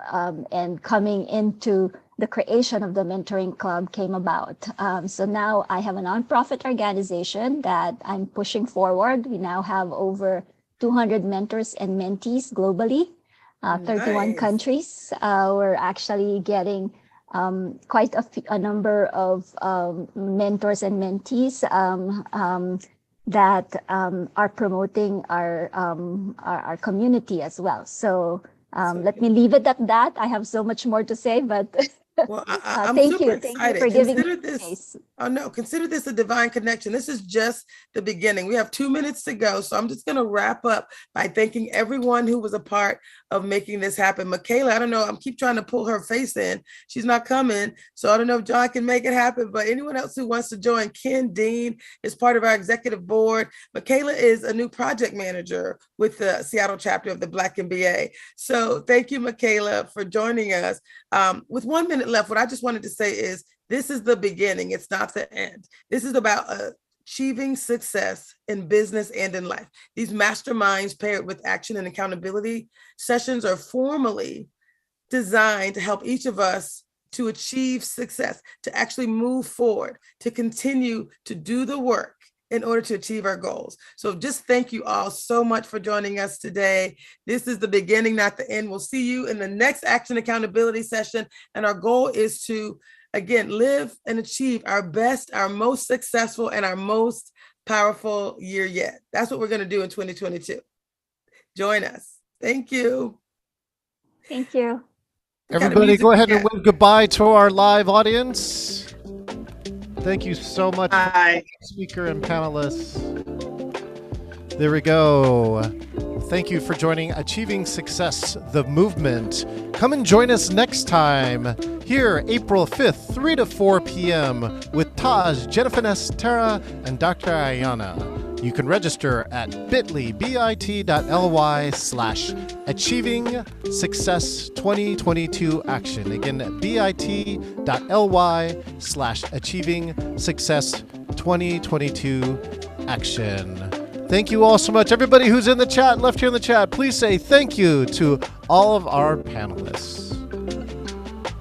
and coming into the creation of the Mentoring Club came about. So now I have a nonprofit organization that I'm pushing forward. We now have over 200 mentors and mentees globally, 31 countries. We're actually getting quite a number of mentors and mentees that are promoting our community as well. So let me leave it at that. I have so much more to say, but well, I'm thank super you. excited. Thank you for giving Consider me this. space. Oh no, consider this a divine connection. This is just the beginning. We have 2 minutes to go. So I'm just going to wrap up by thanking everyone who was a part of making this happen. Michaela, I don't know. I'm keep trying to pull her face in. She's not coming. So I don't know if John can make it happen, but anyone else who wants to join, Ken Dean is part of our executive board. Michaela is a new project manager with the Seattle chapter of the Black MBA. So thank you, Michaela, for joining us. With 1 minute left, what I just wanted to say is this is the beginning. It's not the end. This is about achieving success in business and in life. These masterminds paired with action and accountability sessions are formally designed to help each of us to achieve success, to actually move forward, to continue to do the work in order to achieve our goals. So just thank you all so much for joining us today. This is the beginning, not the end. We'll see you in the next action accountability session. And our goal is to, again, live and achieve our best, our most successful, and our most powerful year yet. That's what we're going to do in 2022. Join us. Thank you. Thank you. Everybody go ahead and wave goodbye to our live audience. Thank you so much, speaker and panelists. There we go. Thank you for joining Achieving Success, the Movement. Come and join us next time here, April 5th, 3 to 4 p.m. with Taj, Jennifer Nestera, and Dr. Ayana. You can register at bit.ly Success 2022 action. Again, bit.ly Success 2022 action. Thank you all so much. Everybody who's in the chat, left here in the chat, please say thank you to all of our panelists.